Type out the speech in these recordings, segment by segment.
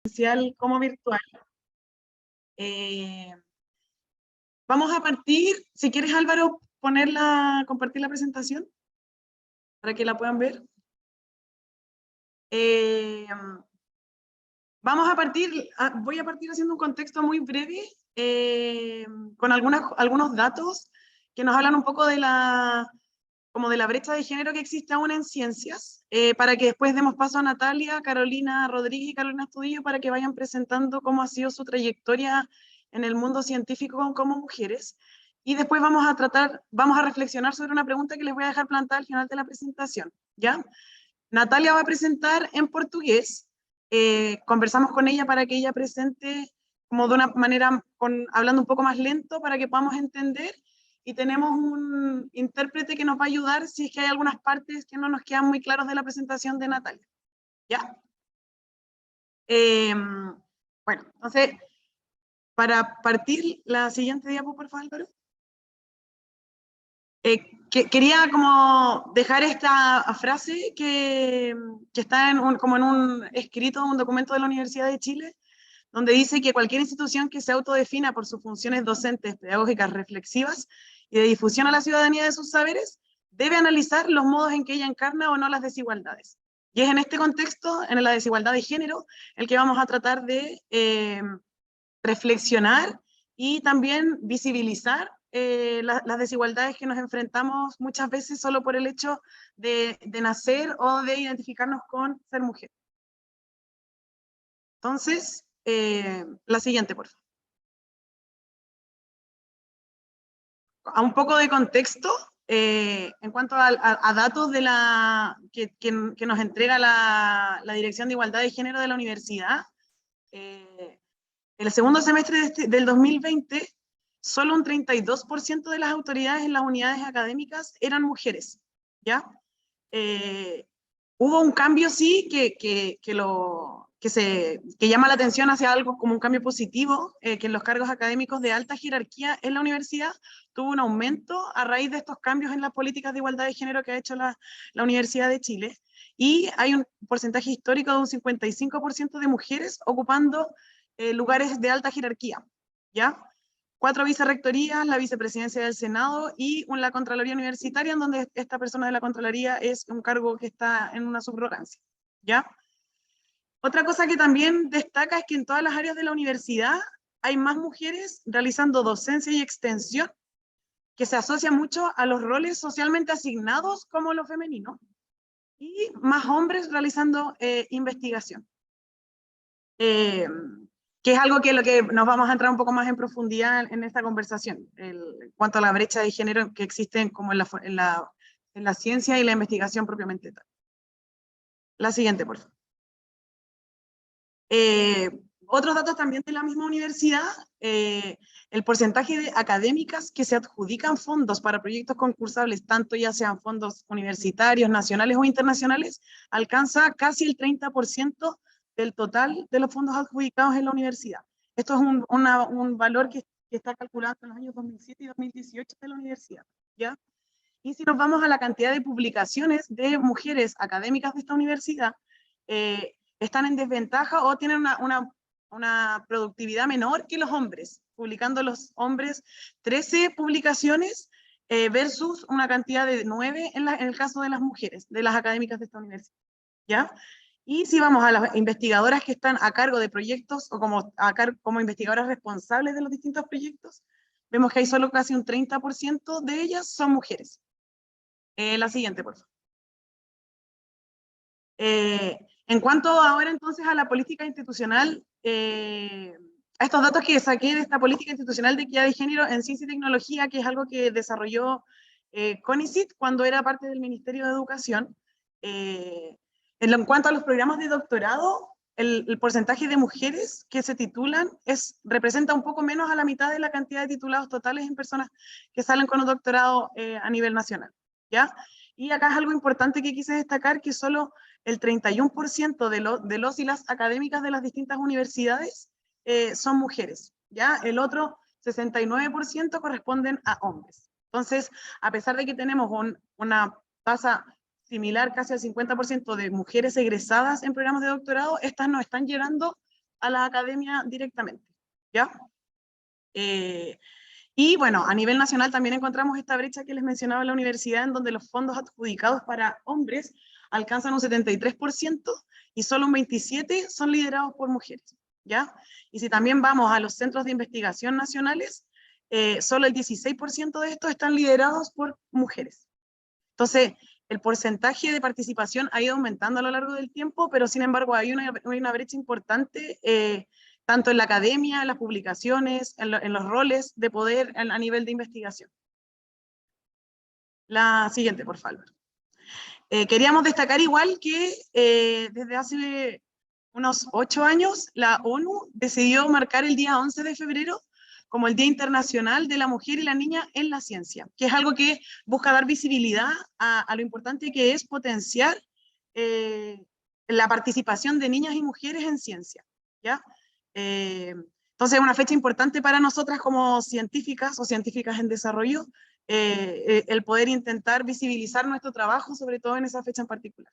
presencial como virtual. Vamos a partir, si quieres Álvaro, compartir la presentación para que la puedan ver. Voy a partir haciendo un contexto muy breve con algunos datos que nos hablan un poco de la brecha de género que existe aún en ciencias, para que después demos paso a Natalia, Carolina Rodríguez y Carolina Estudillo para que vayan presentando cómo ha sido su trayectoria en el mundo científico como mujeres. Y después vamos a reflexionar sobre una pregunta que les voy a dejar plantada al final de la presentación, ¿ya? Natalia va a presentar en portugués, conversamos con ella para que ella presente como de una manera, hablando un poco más lento para que podamos entender, y tenemos un intérprete que nos va a ayudar si es que hay algunas partes que no nos quedan muy claras de la presentación de Natalia. ¿Ya? Bueno, entonces, para partir, la siguiente diapo, por favor, Álvaro. Quería como dejar esta frase que está como en un escrito, un documento de la Universidad de Chile, donde dice que cualquier institución que se autodefina por sus funciones docentes, pedagógicas, reflexivas y de difusión a la ciudadanía de sus saberes, debe analizar los modos en que ella encarna o no las desigualdades. Y es en este contexto, en la desigualdad de género, el que vamos a tratar de reflexionar y también visibilizar las desigualdades que nos enfrentamos muchas veces solo por el hecho de nacer o de identificarnos con ser mujer. Entonces, la siguiente, por favor. A un poco de contexto, en cuanto a datos que nos entrega la Dirección de Igualdad de Género de la Universidad, el segundo semestre del 2020, solo un 32% de las autoridades en las unidades académicas eran mujeres, ¿ya? Hubo un cambio, sí, que llama la atención hacia algo como un cambio positivo, que en los cargos académicos de alta jerarquía en la universidad tuvo un aumento a raíz de estos cambios en las políticas de igualdad de género que ha hecho la Universidad de Chile, y hay un porcentaje histórico de un 55% de mujeres ocupando lugares de alta jerarquía, ¿ya? 4 vicerrectorías, la vicepresidencia del Senado y la Contraloría Universitaria, en donde esta persona de la Contraloría es un cargo que está en una subrogancia, ¿ya? Otra cosa que también destaca es que en todas las áreas de la universidad hay más mujeres realizando docencia y extensión, que se asocia mucho a los roles socialmente asignados como lo femenino, y más hombres realizando investigación. Que es algo que lo que nos vamos a entrar un poco más en profundidad en esta conversación, en cuanto a la brecha de género que existe como en la ciencia y la investigación propiamente tal. La siguiente, por favor. Otros datos también de la misma universidad, el porcentaje de académicas que se adjudican fondos para proyectos concursables, tanto ya sean fondos universitarios, nacionales o internacionales, alcanza casi el 30% del total de los fondos adjudicados en la universidad. Esto es un valor que está calculado en los años 2007 y 2018 de la universidad, ¿ya? Y si nos vamos a la cantidad de publicaciones de mujeres académicas de esta universidad, están en desventaja o tienen una productividad menor que los hombres, publicando los hombres 13 publicaciones versus una cantidad de 9 en el caso de las mujeres, de las académicas de esta universidad, ¿ya? Y si vamos a las investigadoras que están a cargo de proyectos o como investigadoras responsables de los distintos proyectos, vemos que hay solo casi un 30% de ellas son mujeres. La siguiente, por favor. En cuanto ahora entonces a la política institucional, a estos datos que saqué de esta política institucional de equidad de género en ciencia y tecnología, que es algo que desarrolló CONICYT cuando era parte del Ministerio de Educación, en cuanto a los programas de doctorado, el porcentaje de mujeres que se titulan representa un poco menos a la mitad de la cantidad de titulados totales en personas que salen con un doctorado a nivel nacional, ¿ya? Y acá es algo importante que quise destacar, que solo el 31% de los y las académicas de las distintas universidades son mujeres, ¿ya? El otro 69% corresponden a hombres. Entonces, a pesar de que tenemos una tasa similar, casi al 50% de mujeres egresadas en programas de doctorado, estas no están llegando a la academia directamente, ¿ya? Y bueno, a nivel nacional también encontramos esta brecha que les mencionaba en la universidad, en donde los fondos adjudicados para hombres alcanzan un 73% y solo un 27% son liderados por mujeres, ¿ya? Y si también vamos a los centros de investigación nacionales, solo el 16% de estos están liderados por mujeres. Entonces, el porcentaje de participación ha ido aumentando a lo largo del tiempo, pero sin embargo hay una brecha importante, tanto en la academia, en las publicaciones, en los roles de poder a nivel de investigación. La siguiente, por favor. Queríamos destacar igual que desde hace unos 8 años, la ONU decidió marcar el día 11 de febrero como el Día Internacional de la Mujer y la Niña en la Ciencia, que es algo que busca dar visibilidad a lo importante que es potenciar la participación de niñas y mujeres en ciencia, ¿ya? Entonces es una fecha importante para nosotras como científicas o científicas en desarrollo, el poder intentar visibilizar nuestro trabajo, sobre todo en esa fecha en particular.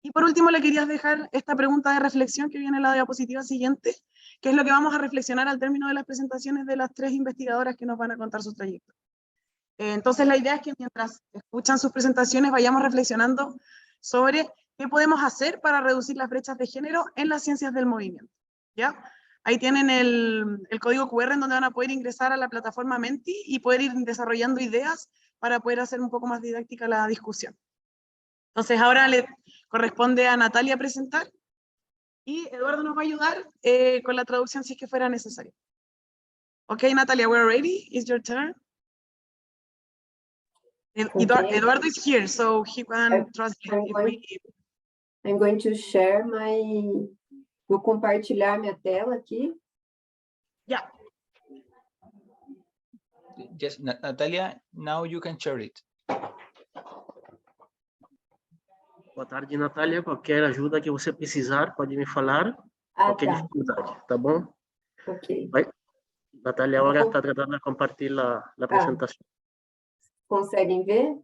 Y por último le quería dejar esta pregunta de reflexión que viene en la diapositiva siguiente, que es lo que vamos a reflexionar al término de las presentaciones de las 3 investigadoras que nos van a contar sus trayectos. Entonces la idea es que mientras escuchan sus presentaciones vayamos reflexionando sobre qué podemos hacer para reducir las brechas de género en las ciencias del movimiento, ¿ya? Ahí tienen el código QR en donde van a poder ingresar a la plataforma Menti y poder ir desarrollando ideas para poder hacer un poco más didáctica la discusión. Entonces ahora le corresponde a Natalia presentar y Eduardo nos va a ayudar con la traducción si es que fuera necesario. Ok, Natalia, we're ready. It's your turn. Okay. Eduardo is here, so he can translate. I'm going to share my... Vou compartilhar minha tela aqui. Yeah. Yes, Natalia, now you can share it. Boa tarde, Natália. Qualquer ajuda que você precisar, pode me falar. Qualquer dificuldade, tá bom? Ok. Vai. Natália agora está tratando de compartilhar a apresentação. Conseguem ver?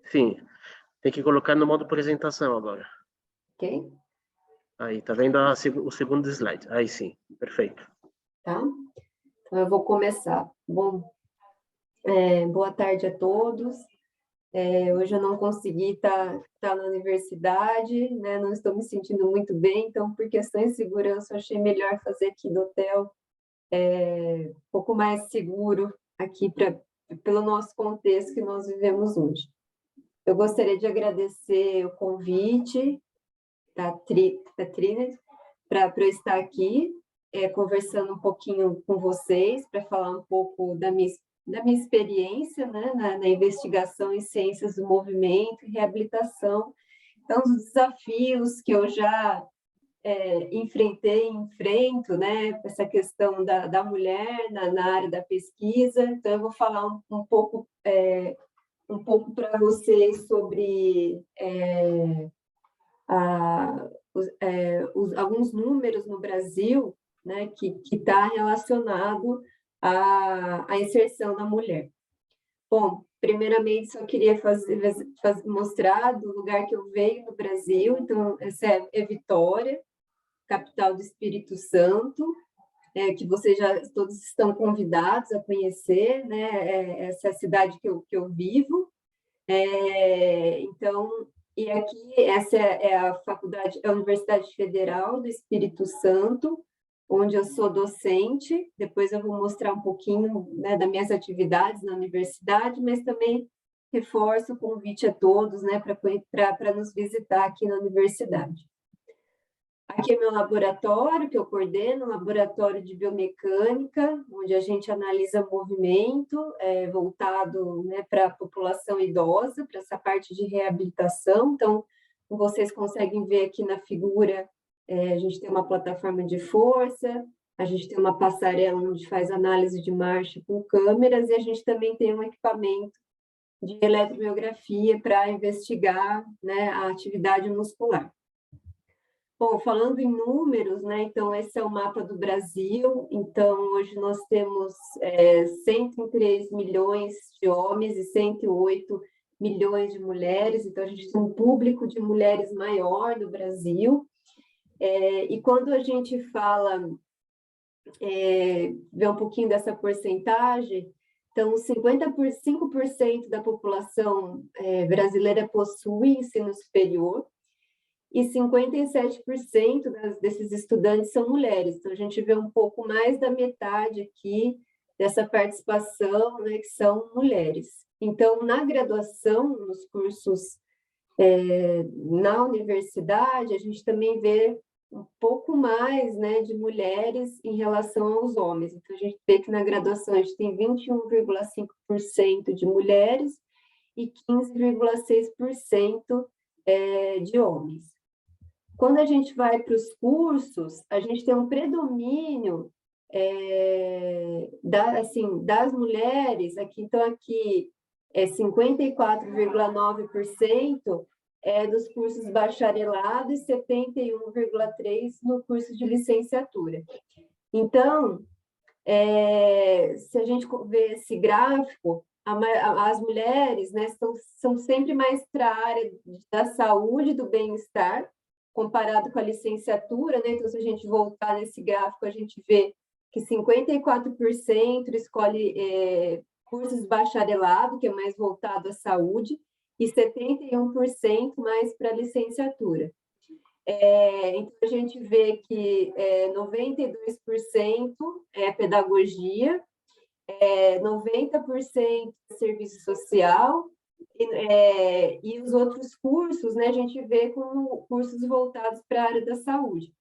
Sim. Tem que colocar no modo apresentação agora. Ok. Aí, tá vendo o segundo slide? Aí sim, perfeito. Tá? Então, eu vou começar. Bom, boa tarde a todos. Hoje eu não consegui estar na universidade, né? Não estou me sentindo muito bem, então, por questões de segurança, eu achei melhor fazer aqui do hotel, um pouco mais seguro aqui, pelo nosso contexto que nós vivemos hoje. Eu gostaria de agradecer o convite da Trinity para eu estar aqui, conversando um pouquinho com vocês, para falar um pouco da minha experiência, né, na investigação em ciências do movimento e reabilitação. Então, os desafios que eu já enfrento, né, essa questão da mulher na área da pesquisa. Então, eu vou falar um pouco para vocês sobre alguns números no Brasil, né, que está relacionado à inserção da mulher. Bom, primeiramente, só queria mostrar do lugar que eu venho no Brasil. Então, essa é Vitória, capital do Espírito Santo, que vocês já todos estão convidados a conhecer, né? Essa é a cidade que eu vivo. Então, e aqui, essa é a Universidade Federal do Espírito Santo, onde eu sou docente. Depois eu vou mostrar um pouquinho, né, das minhas atividades na universidade, mas também reforço o convite a todos, né, para nos visitar aqui na universidade. Aqui é meu laboratório, que eu coordeno, um laboratório de biomecânica, onde a gente analisa movimento, voltado, né, para a população idosa, para essa parte de reabilitação. Então, como vocês conseguem ver aqui na figura, a gente tem uma plataforma de força, a gente tem uma passarela onde faz análise de marcha com câmeras, e a gente também tem um equipamento de eletromiografia para investigar, né, a atividade muscular. Bom, falando em números, né, então esse é o mapa do Brasil. Então, hoje nós temos 103 milhões de homens e 108 milhões de mulheres. Então, a gente tem um público de mulheres maior no Brasil. E quando a gente fala, vê um pouquinho dessa porcentagem, então 55% da população brasileira possui ensino superior, e 57% desses estudantes são mulheres. Então, a gente vê um pouco mais da metade aqui dessa participação, né, que são mulheres. Então, na graduação, nos cursos na universidade, a gente também vê um pouco mais, né, de mulheres em relação aos homens. Então, a gente vê que na graduação a gente tem 21,5% de mulheres e 15,6% de homens. Quando a gente vai para os cursos, a gente tem um predomínio das mulheres, aqui, então aqui 54,9% dos cursos bacharelado e 71,3% no curso de licenciatura. Então, se a gente ver esse gráfico, as mulheres, né, são sempre mais para a área da saúde e do bem-estar, comparado com a licenciatura, né? Então, se a gente voltar nesse gráfico, a gente vê que 54% escolhe cursos de bacharelado, que é mais voltado à saúde, e 71% mais para a licenciatura. Então, a gente vê que 92% é pedagogia, 90% é serviço social, e os outros cursos, né, a gente vê como cursos voltados para a área da saúde.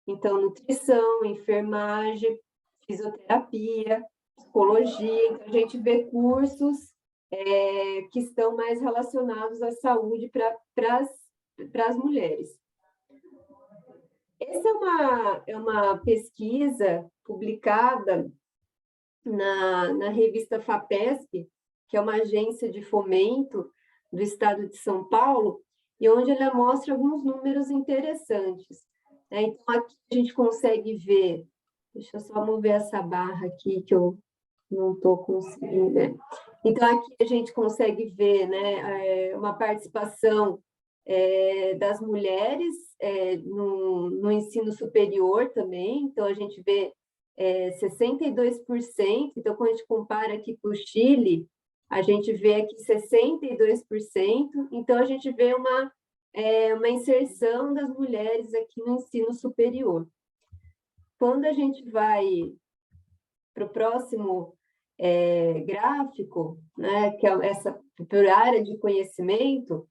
Então, nutrição, enfermagem, fisioterapia, psicologia. Então, a gente vê cursos que estão mais relacionados à saúde para as mulheres. Essa é uma pesquisa publicada na revista FAPESP, que é uma agência de fomento do estado de São Paulo, e onde ela mostra alguns números interessantes. Então, aqui a gente consegue ver, deixa eu só mover essa barra aqui, que eu não estou conseguindo ver. Então, aqui a gente consegue ver, né, uma participação das mulheres no ensino superior também. Então, a gente vê 62%. Então, quando a gente compara aqui com o Chile, a gente vê aqui 62%. Então, a gente vê uma inserção das mulheres aqui no ensino superior. Quando a gente vai para o próximo gráfico, né, que é essa por área de conhecimento,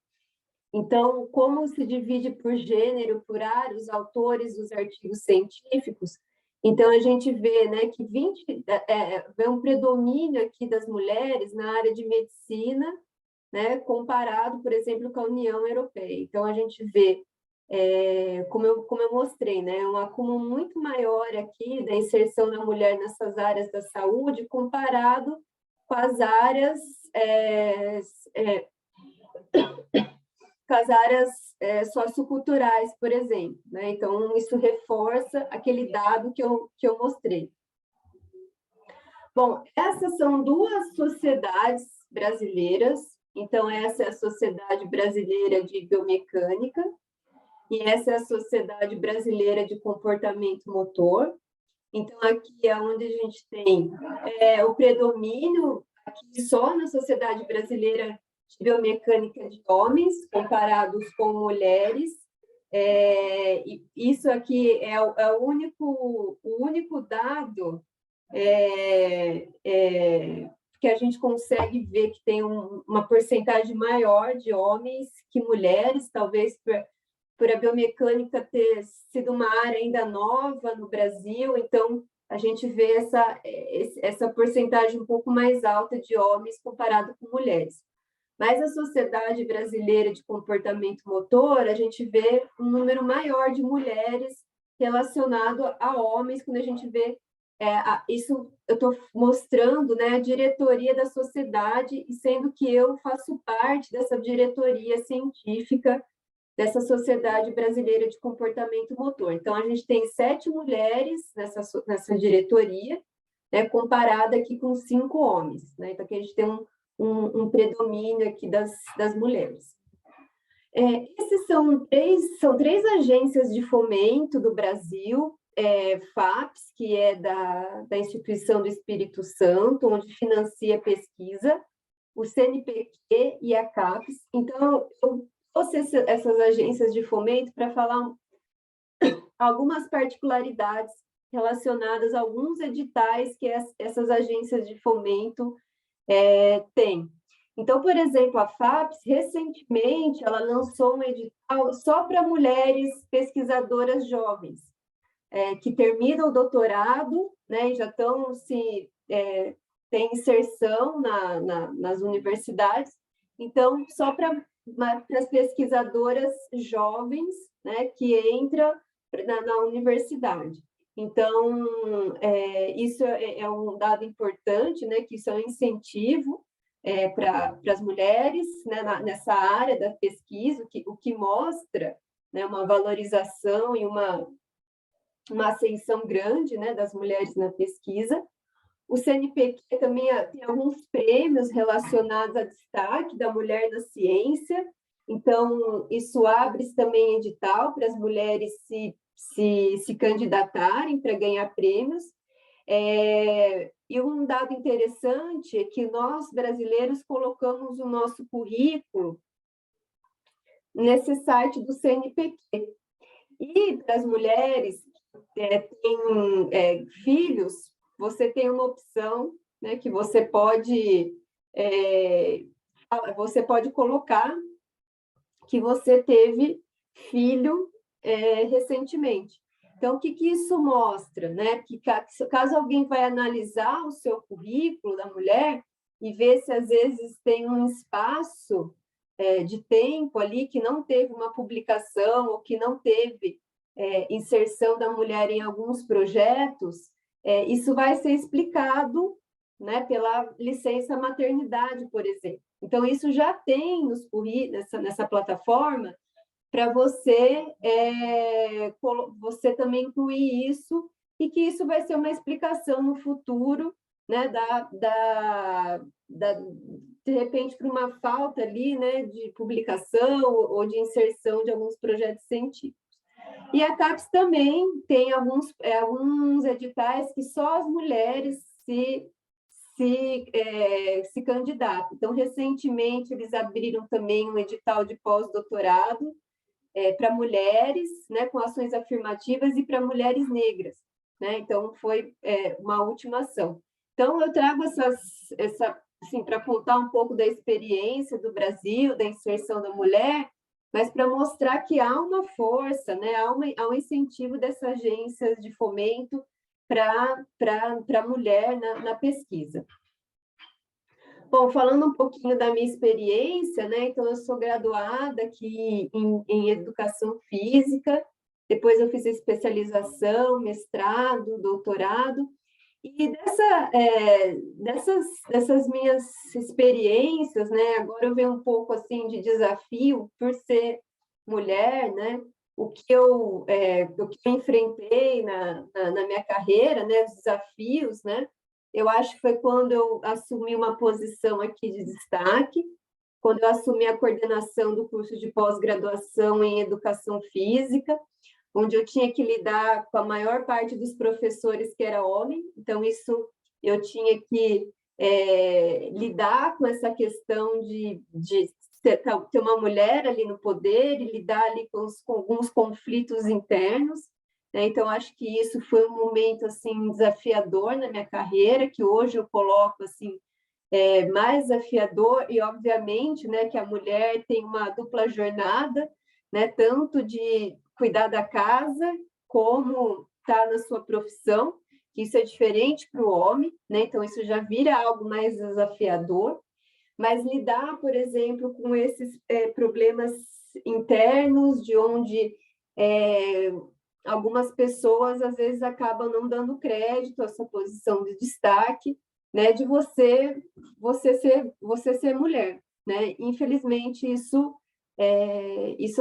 então, como se divide por gênero, por área, os autores dos artigos científicos, então a gente vê, né, que vê um predomínio aqui das mulheres na área de medicina, né, comparado, por exemplo, com a União Europeia. Então, a gente vê, como eu mostrei, né, um acúmulo muito maior aqui da inserção da mulher nessas áreas da saúde, comparado com as áreas socioculturais, por exemplo, né? Então, isso reforça aquele dado que eu mostrei. Bom, essas são duas sociedades brasileiras. Então, essa é a Sociedade Brasileira de Biomecânica e essa é a Sociedade Brasileira de Comportamento Motor. Então, aqui é onde a gente tem o predomínio, aqui só na Sociedade Brasileira de Biomecânica de homens, comparados com mulheres. E isso aqui é o único dado que a gente consegue ver que tem uma porcentagem maior de homens que mulheres, talvez por a biomecânica ter sido uma área ainda nova no Brasil, então a gente vê essa porcentagem um pouco mais alta de homens comparado com mulheres. Mas a Sociedade Brasileira de Comportamento Motor, a gente vê um número maior de mulheres relacionado a homens, quando a gente vê isso, eu estou mostrando, né, a diretoria da sociedade, e sendo que eu faço parte dessa diretoria científica dessa Sociedade Brasileira de Comportamento Motor. Então, a gente tem 7 mulheres nessa diretoria, né, comparada aqui com 5 homens, né? Então, aqui a gente tem um predomínio aqui das mulheres. Esses são três agências de fomento do Brasil, FAPES, que é da Instituição do Espírito Santo, onde financia a pesquisa, o CNPq e a CAPES. Então, eu trouxe essas agências de fomento para falar algumas particularidades relacionadas a alguns editais que essas agências de fomento têm. Então, por exemplo, a FAPES, recentemente, ela lançou um edital só para mulheres pesquisadoras jovens, que terminam o doutorado, né, e já estão têm inserção nas universidades. Então, só para as pesquisadoras jovens, né, que entram na universidade. Então, isso é um dado importante, né, que isso é um incentivo para as mulheres, né, nessa área da pesquisa, o que mostra, né, uma valorização e uma ascensão grande, né, das mulheres na pesquisa. O CNPq também tem alguns prêmios relacionados a destaque da mulher na ciência, então isso abre também edital para as mulheres se candidatarem para ganhar prêmios. E um dado interessante é que nós, brasileiros, colocamos o nosso currículo nesse site do CNPq. E para as mulheres que têm filhos, você tem uma opção, né, que você pode colocar que você teve filho recentemente. Então, o que isso mostra? Né? Que caso alguém vai analisar o seu currículo da mulher e ver se, às vezes, tem um espaço de tempo ali que não teve uma publicação ou que não teve inserção da mulher em alguns projetos, isso vai ser explicado, né, pela licença maternidade, por exemplo. Então, isso já tem nessa plataforma, para você também incluir isso, e que isso vai ser uma explicação no futuro, né, de repente, para uma falta ali, né, de publicação ou de inserção de alguns projetos científicos. E a CAPES também tem alguns editais que só as mulheres se candidatam. Então, recentemente, eles abriram também um edital de pós-doutorado para mulheres, né, com ações afirmativas, e para mulheres negras, né? Então, foi uma última ação. Então, eu trago assim, para contar um pouco da experiência do Brasil, da inserção da mulher, mas para mostrar que há uma força, né, há um incentivo dessas agências de fomento para a mulher na pesquisa. Bom, falando um pouquinho da minha experiência, né? Então, eu sou graduada aqui em Educação Física, depois eu fiz especialização, mestrado, doutorado, e dessas minhas experiências, né? Agora eu venho um pouco, assim, de desafio por ser mulher, né? O que eu enfrentei na minha carreira, né? Os desafios, né? Eu acho que foi quando eu assumi uma posição aqui de destaque, quando eu assumi a coordenação do curso de pós-graduação em Educação Física, onde eu tinha que lidar com a maior parte dos professores que era homem, então isso eu tinha que lidar com essa questão de ter uma mulher ali no poder e lidar ali com alguns conflitos internos. Então, acho que isso foi um momento assim, desafiador na minha carreira, que hoje eu coloco assim, mais desafiador, e obviamente, né, que a mulher tem uma dupla jornada, né, tanto de cuidar da casa, como estar na sua profissão, que isso é diferente para o homem, né? Então isso já vira algo mais desafiador, mas lidar, por exemplo, com esses problemas internos, de onde algumas pessoas, às vezes, acabam não dando crédito a essa posição de destaque, né, de você ser mulher, né? Infelizmente, isso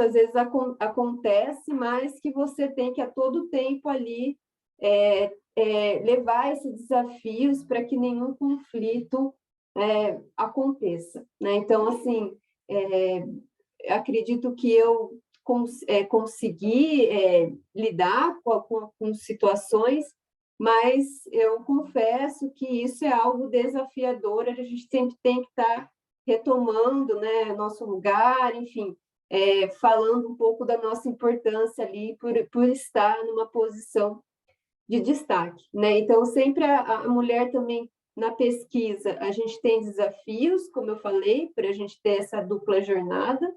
às vezes acontece, mas que você tem que, a todo tempo, ali, levar esses desafios para que nenhum conflito aconteça, né? Então, assim, acredito que eu consegui lidar com situações, mas eu confesso que isso é algo desafiador, a gente sempre tem que estar retomando, né, nosso lugar, enfim, falando um pouco da nossa importância ali por estar numa posição de destaque, né? Então, sempre a mulher também, na pesquisa, a gente tem desafios, como eu falei, para a gente ter essa dupla jornada,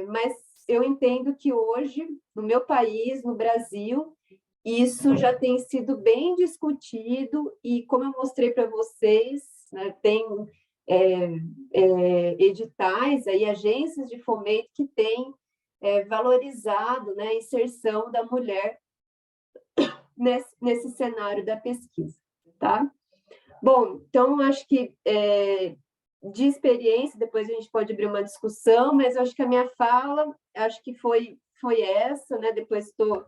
mas eu entendo que hoje, no meu país, no Brasil, isso já tem sido bem discutido e, como eu mostrei para vocês, né, tem editais, aí, agências de fomento que têm valorizado, né, a inserção da mulher nesse cenário da pesquisa, tá? Bom, então, acho que de experiência, depois a gente pode abrir uma discussão, mas eu acho que a minha fala, acho que foi essa, né? Depois estou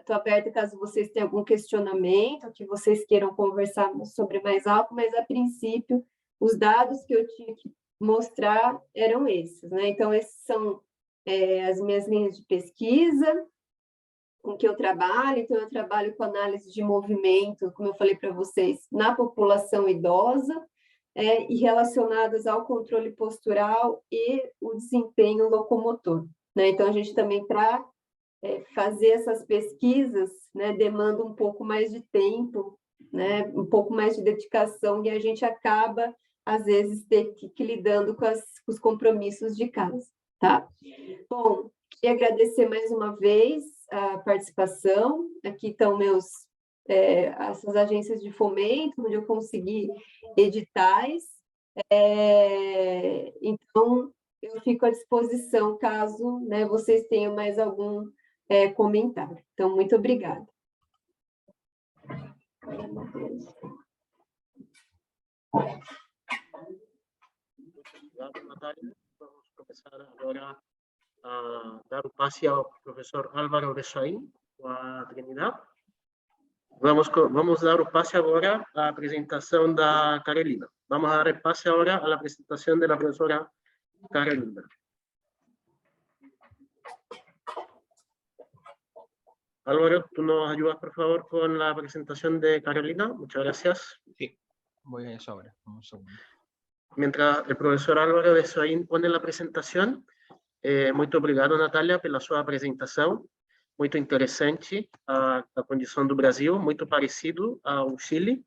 aberta caso vocês tenham algum questionamento, que vocês queiram conversar sobre mais algo, mas, a princípio, os dados que eu tinha que mostrar eram esses, né? Então, esses são as minhas linhas de pesquisa, com que eu trabalho. Então, eu trabalho com análise de movimento, como eu falei para vocês, na população idosa, e relacionadas ao controle postural e o desempenho locomotor, né? Então, a gente também, para fazer essas pesquisas, né, demanda um pouco mais de tempo, né, um pouco mais de dedicação, e a gente acaba, às vezes, lidando com os compromissos de casa, tá? Bom, queria agradecer mais uma vez a participação. Aqui estão essas agências de fomento, onde eu consegui editais. Então, eu fico à disposição, caso, né, vocês tenham mais algum comentário. Então, muito obrigada. Obrigado, Natália. Vamos começar agora a dar o passe ao professor Álvaro Besoin, da Trinidad. Vamos dar o passe agora à apresentação da Carolina. Vamos dar o passe agora à apresentação da professora Carolina. Álvaro, ¿tú nos ayudas, por favor, con la presentación de Carolina? Muchas gracias. Sí, voy a eso ahora. Un segundo. Mientras el professor Álvaro Besoin pone la presentação, muito obrigado, Natália, pela sua apresentação. Muito interessante a condição do Brasil, muito parecido ao Chile,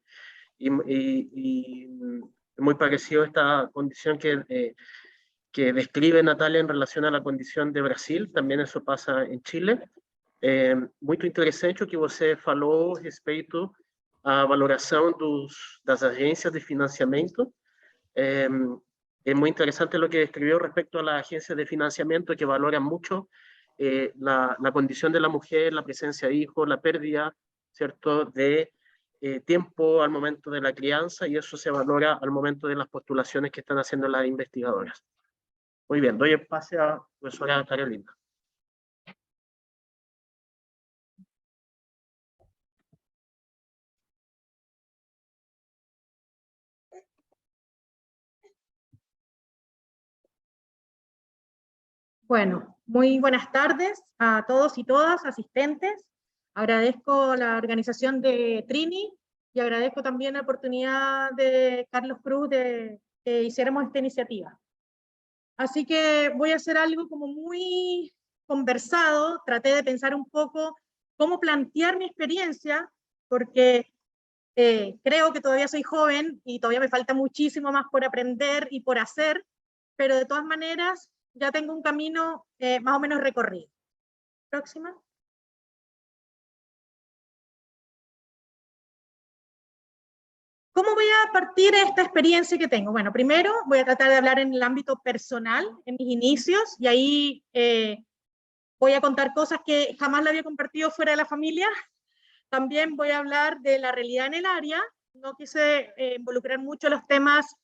e muito parecido a esta condição que describe Natália em relação à condição de Brasil, também isso passa em Chile. Muito interessante o que você falou a respeito à valoração das agências de financiamento. Es muy interesante lo que describió respecto a las agencias de financiamiento que valoran mucho la condición de la mujer, la presencia de hijos, la pérdida, ¿cierto?, de tiempo al momento de la crianza, y eso se valora al momento de las postulaciones que están haciendo las investigadoras. Muy bien, doy el pase a la profesora Carolina. Bueno, muy buenas tardes a todos y todas asistentes. Agradezco la organización de Trini y agradezco también la oportunidad de Carlos Cruz de que hiciéramos esta iniciativa. Así que voy a hacer algo como muy conversado. Traté de pensar un poco cómo plantear mi experiencia, porque creo que todavía soy joven y todavía me falta muchísimo más por aprender y por hacer, pero de todas maneras ya tengo un camino más o menos recorrido. Próxima. ¿Cómo voy a partir de esta experiencia que tengo? Bueno, primero voy a tratar de hablar en el ámbito personal, en mis inicios, y ahí voy a contar cosas que jamás le había compartido fuera de la familia. También voy a hablar de la realidad en el área. No quise involucrar mucho los temas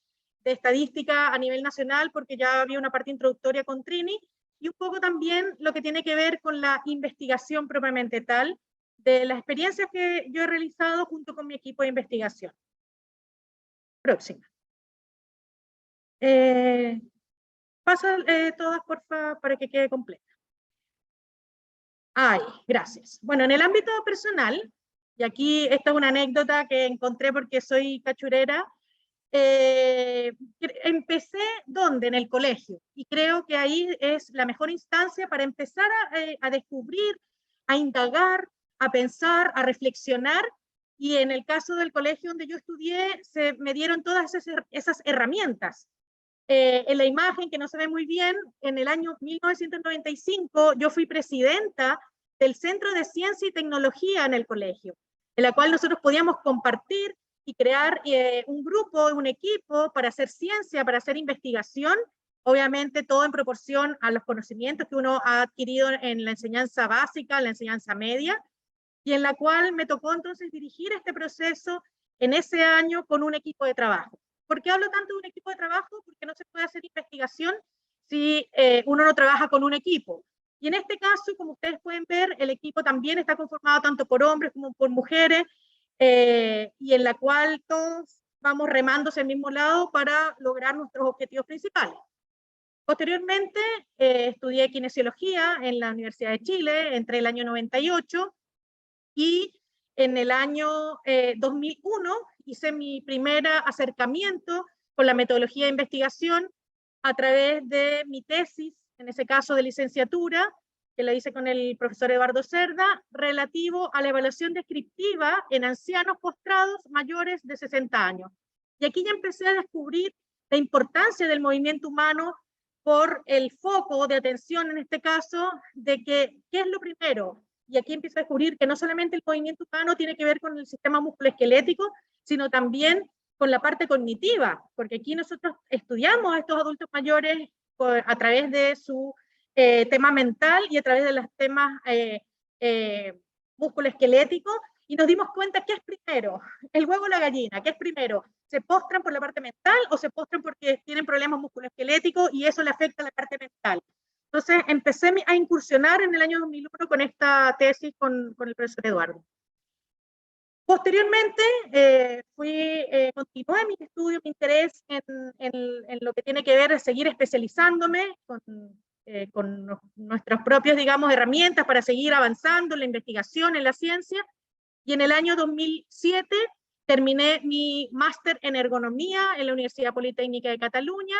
de estadística a nivel nacional, porque ya había una parte introductoria con Trini, y un poco también lo que tiene que ver con la investigación propiamente tal, de las experiencias que yo he realizado junto con mi equipo de investigación. Próxima. Pasa todas, porfa, para que quede completa. Ay, gracias. Bueno, en el ámbito personal, y aquí esta es una anécdota que encontré porque soy cachurera, empecé, ¿dónde? En el colegio. Y creo que ahí es la mejor instancia para empezar a descubrir, a indagar, a pensar, a reflexionar. Y en el caso del colegio donde yo estudié, se me dieron todas esas herramientas. En la imagen, que no se ve muy bien, en el año 1995 yo fui presidenta del Centro de Ciencia y Tecnología en el colegio, en la cual nosotros podíamos compartir y crear un grupo, un equipo para hacer ciencia, para hacer investigación, obviamente todo en proporción a los conocimientos que uno ha adquirido en la enseñanza básica, en la enseñanza media, y en la cual me tocó entonces dirigir este proceso en ese año con un equipo de trabajo. ¿Por qué hablo tanto de un equipo de trabajo? Porque no se puede hacer investigación si uno no trabaja con un equipo. Y en este caso, como ustedes pueden ver, el equipo también está conformado tanto por hombres como por mujeres, y en la cual todos vamos remando hacia el mismo lado para lograr nuestros objetivos principales. Posteriormente, estudié kinesiología en la Universidad de Chile entre el año 98 y en el año 2001 hice mi primer acercamiento con la metodología de investigación a través de mi tesis, en ese caso de licenciatura, que la hice con el profesor Eduardo Cerda, relativo a la evaluación descriptiva en ancianos postrados mayores de 60 años. Y aquí ya empecé a descubrir la importancia del movimiento humano por el foco de atención, en este caso, de que, ¿qué es lo primero? Y aquí empiezo a descubrir que no solamente el movimiento humano tiene que ver con el sistema musculoesquelético, sino también con la parte cognitiva, porque aquí nosotros estudiamos a estos adultos mayores a través de su tema mental y a través de los temas musculoesqueléticos, y nos dimos cuenta que es primero, el huevo o la gallina, ¿qué es primero? ¿Se postran por la parte mental o se postran porque tienen problemas musculoesqueléticos y eso le afecta a la parte mental? Entonces empecé a incursionar en el año 2001 con esta tesis con el profesor Eduardo. Posteriormente, continué mis estudios, mi interés en lo que tiene que ver, seguir especializándome con nuestras propias, digamos, herramientas para seguir avanzando en la investigación, en la ciencia. Y en el año 2007 terminé mi máster en ergonomía en la Universidad Politécnica de Cataluña.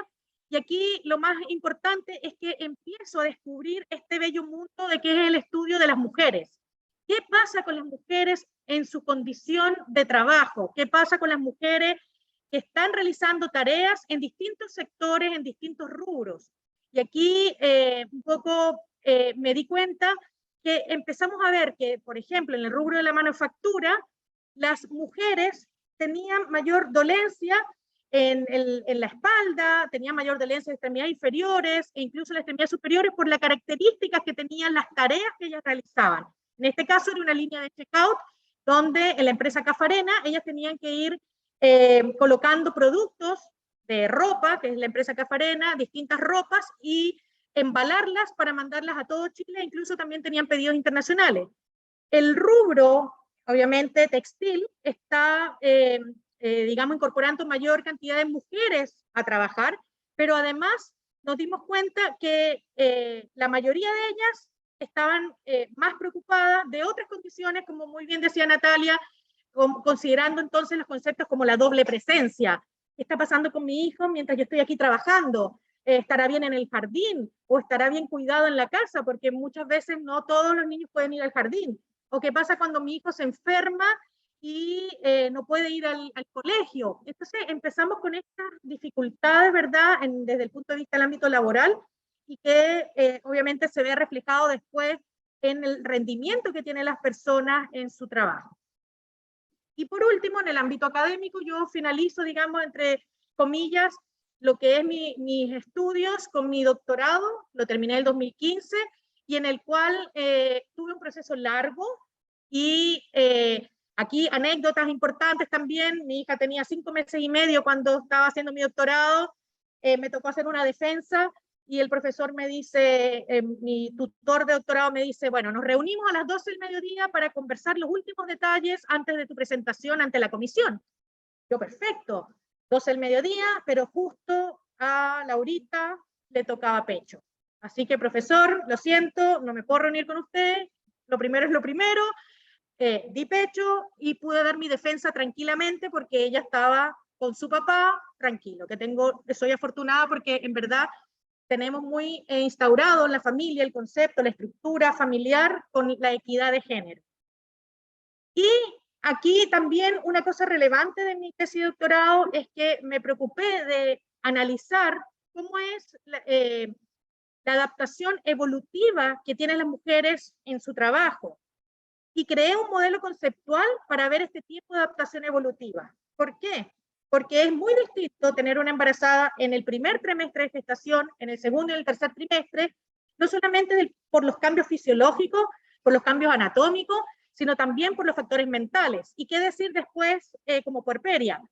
Y aquí lo más importante es que empiezo a descubrir este bello mundo de que es el estudio de las mujeres. ¿Qué pasa con las mujeres en su condición de trabajo? ¿Qué pasa con las mujeres que están realizando tareas en distintos sectores, en distintos rubros? Y aquí un poco me di cuenta que empezamos a ver que, por ejemplo, en el rubro de la manufactura, las mujeres tenían mayor dolencia en la espalda, tenían mayor dolencia en extremidades inferiores e incluso en las extremidades superiores por las características que tenían las tareas que ellas realizaban. En este caso era una línea de checkout donde en la empresa Cafarena ellas tenían que ir colocando productos de ropa, que es la empresa Cafarena, distintas ropas, y embalarlas para mandarlas a todo Chile, incluso también tenían pedidos internacionales. El rubro, obviamente textil, está, digamos, incorporando mayor cantidad de mujeres a trabajar, pero además nos dimos cuenta que la mayoría de ellas estaban más preocupadas de otras condiciones, como muy bien decía Natalia, considerando entonces los conceptos como la doble presencia. ¿Qué está pasando con mi hijo mientras yo estoy aquí trabajando? ¿Estará bien en el jardín? ¿O estará bien cuidado en la casa? Porque muchas veces no todos los niños pueden ir al jardín. ¿O qué pasa cuando mi hijo se enferma y no puede ir al colegio? Entonces empezamos con estas dificultades, ¿verdad? Desde el punto de vista del ámbito laboral, y que obviamente se ve reflejado después en el rendimiento que tienen las personas en su trabajo. Y por último, en el ámbito académico, yo finalizo, digamos, entre comillas, lo que es mis estudios con mi doctorado, lo terminé en el 2015, y en el cual tuve un proceso largo, y aquí anécdotas importantes también. Mi hija tenía 5 meses y medio cuando estaba haciendo mi doctorado, me tocó hacer una defensa, y el profesor me dice, mi tutor de doctorado me dice, bueno, nos reunimos a las 12 del mediodía para conversar los últimos detalles antes de tu presentación ante la comisión. Yo, perfecto, 12 del mediodía, pero justo a la horita le tocaba pecho. Así que, profesor, lo siento, no me puedo reunir con usted, lo primero es lo primero, di pecho y pude dar mi defensa tranquilamente porque ella estaba con su papá tranquilo, soy afortunada porque en verdad tenemos muy instaurado en la familia el concepto, la estructura familiar con la equidad de género. Y aquí también una cosa relevante de mi tesis de doctorado es que me preocupé de analizar cómo es la adaptación evolutiva que tienen las mujeres en su trabajo. Y creé un modelo conceptual para ver este tipo de adaptación evolutiva. ¿Por qué? Porque es muy distinto tener una embarazada en el primer trimestre de gestación, en el segundo y el tercer trimestre, no solamente por los cambios fisiológicos, por los cambios anatómicos, sino también por los factores mentales. ¿Y qué decir después como puerperia?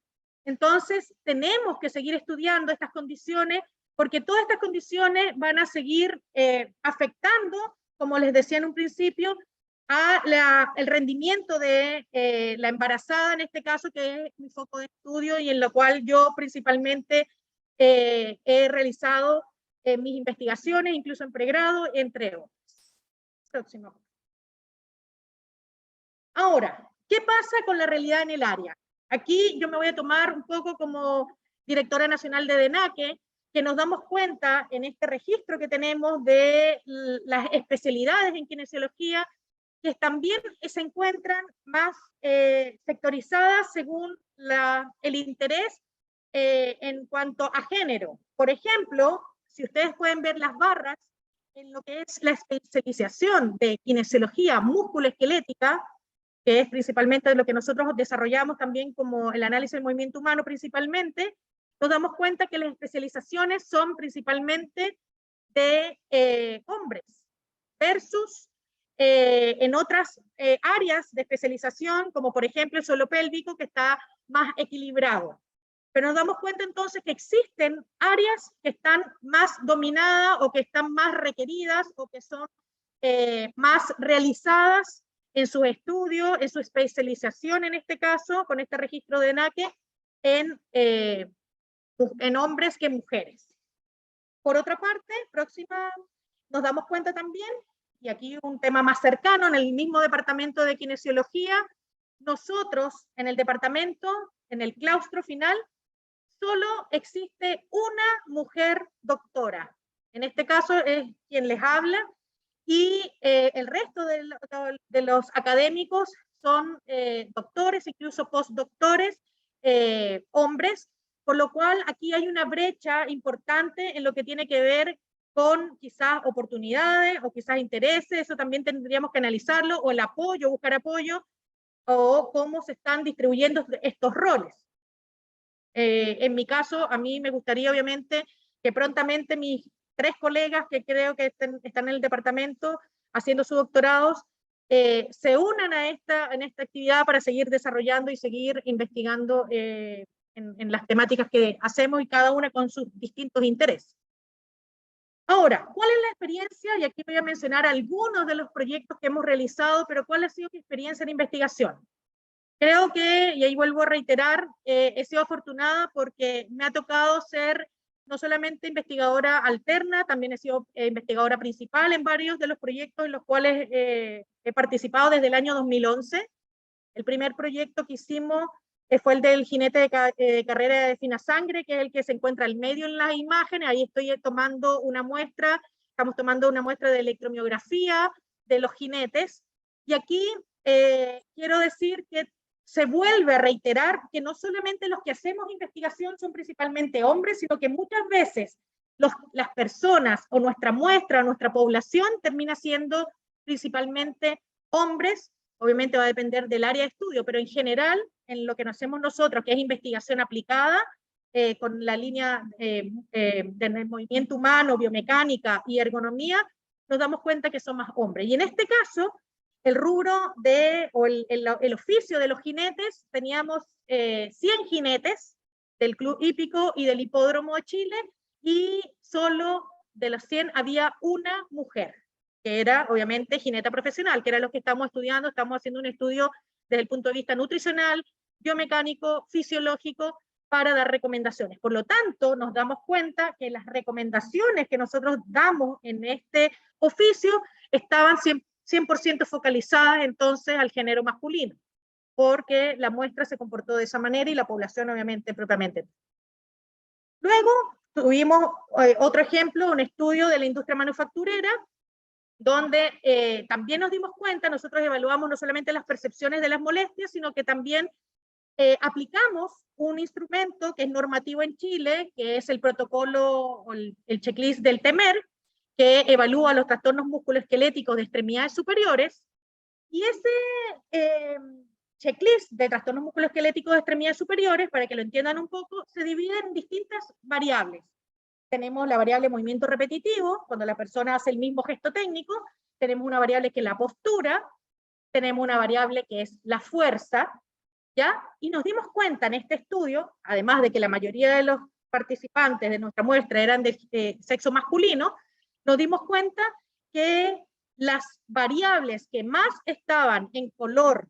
Entonces, tenemos que seguir estudiando estas condiciones, porque todas estas condiciones van a seguir afectando, como les decía en un principio, el rendimiento de la embarazada, en este caso, que es mi foco de estudio y en lo cual yo principalmente he realizado mis investigaciones, incluso en pregrado, entre otras. Próximo. Ahora, ¿qué pasa con la realidad en el área? Aquí yo me voy a tomar un poco como directora nacional de DENACE, que nos damos cuenta en este registro que tenemos de las especialidades en kinesiología, que también se encuentran más sectorizadas según el interés en cuanto a género. Por ejemplo, si ustedes pueden ver las barras en lo que es la especialización de kinesiología músculo-esquelética, que es principalmente lo que nosotros desarrollamos también como el análisis del movimiento humano principalmente, nos damos cuenta que las especializaciones son principalmente de hombres versus en otras áreas de especialización, como por ejemplo el suelo pélvico, que está más equilibrado. Pero nos damos cuenta entonces que existen áreas que están más dominadas o que están más requeridas o que son más realizadas en sus estudios, en su especialización en este caso, con este registro de DENACE, en hombres que mujeres. Por otra parte, próxima, nos damos cuenta también, y aquí un tema más cercano, en el mismo departamento de kinesiología, nosotros en el departamento, en el claustro final, solo existe una mujer doctora. En este caso es quien les habla, y el resto de los académicos son doctores, incluso postdoctores, hombres, por lo cual aquí hay una brecha importante en lo que tiene que ver con quizás oportunidades o quizás intereses, eso también tendríamos que analizarlo, o el apoyo, buscar apoyo, o cómo se están distribuyendo estos roles. En mi caso, a mí me gustaría obviamente que prontamente mis 3 colegas que creo que están en el departamento haciendo sus doctorados se unan en esta actividad para seguir desarrollando y seguir investigando en las temáticas que hacemos y cada una con sus distintos intereses. Ahora, ¿cuál es la experiencia? Y aquí voy a mencionar algunos de los proyectos que hemos realizado, pero ¿cuál ha sido mi experiencia en investigación? Creo que, y ahí vuelvo a reiterar, he sido afortunada porque me ha tocado ser no solamente investigadora alterna, también he sido investigadora principal en varios de los proyectos en los cuales he participado desde el año 2011. El primer proyecto que hicimos fue el del jinete de carrera de fina sangre, que es el que se encuentra al medio en las imágenes. Ahí estoy tomando una muestra, estamos tomando una muestra de electromiografía de los jinetes. Y aquí quiero decir que se vuelve a reiterar que no solamente los que hacemos investigación son principalmente hombres, sino que muchas veces las personas o nuestra muestra, o nuestra población termina siendo principalmente hombres. Obviamente va a depender del área de estudio, pero en general, en lo que hacemos nosotros, que es investigación aplicada, con la línea del movimiento humano, biomecánica y ergonomía, nos damos cuenta que son más hombres. Y en este caso, el rubro o el oficio de los jinetes, teníamos 100 jinetes del Club Hípico y del Hipódromo de Chile, y solo de los 100 había una mujer, que era obviamente jineta profesional, que era lo que estamos estudiando. Estamos haciendo un estudio desde el punto de vista nutricional, biomecánico, fisiológico, para dar recomendaciones. Por lo tanto, nos damos cuenta que las recomendaciones que nosotros damos en este oficio estaban 100% focalizadas entonces al género masculino, porque la muestra se comportó de esa manera y la población obviamente propiamente. Luego tuvimos otro ejemplo, un estudio de la industria manufacturera, donde también nos dimos cuenta, nosotros evaluamos no solamente las percepciones de las molestias, sino que también aplicamos un instrumento que es normativo en Chile, que es el protocolo, el checklist del TEMER, que evalúa los trastornos musculoesqueléticos de extremidades superiores, y ese checklist de trastornos musculoesqueléticos de extremidades superiores, para que lo entiendan un poco, se divide en distintas variables. Tenemos la variable movimiento repetitivo, cuando la persona hace el mismo gesto técnico, tenemos una variable que es la postura, tenemos una variable que es la fuerza, ¿ya? Y nos dimos cuenta en este estudio, además de que la mayoría de los participantes de nuestra muestra eran de sexo masculino, nos dimos cuenta que las variables que más estaban en color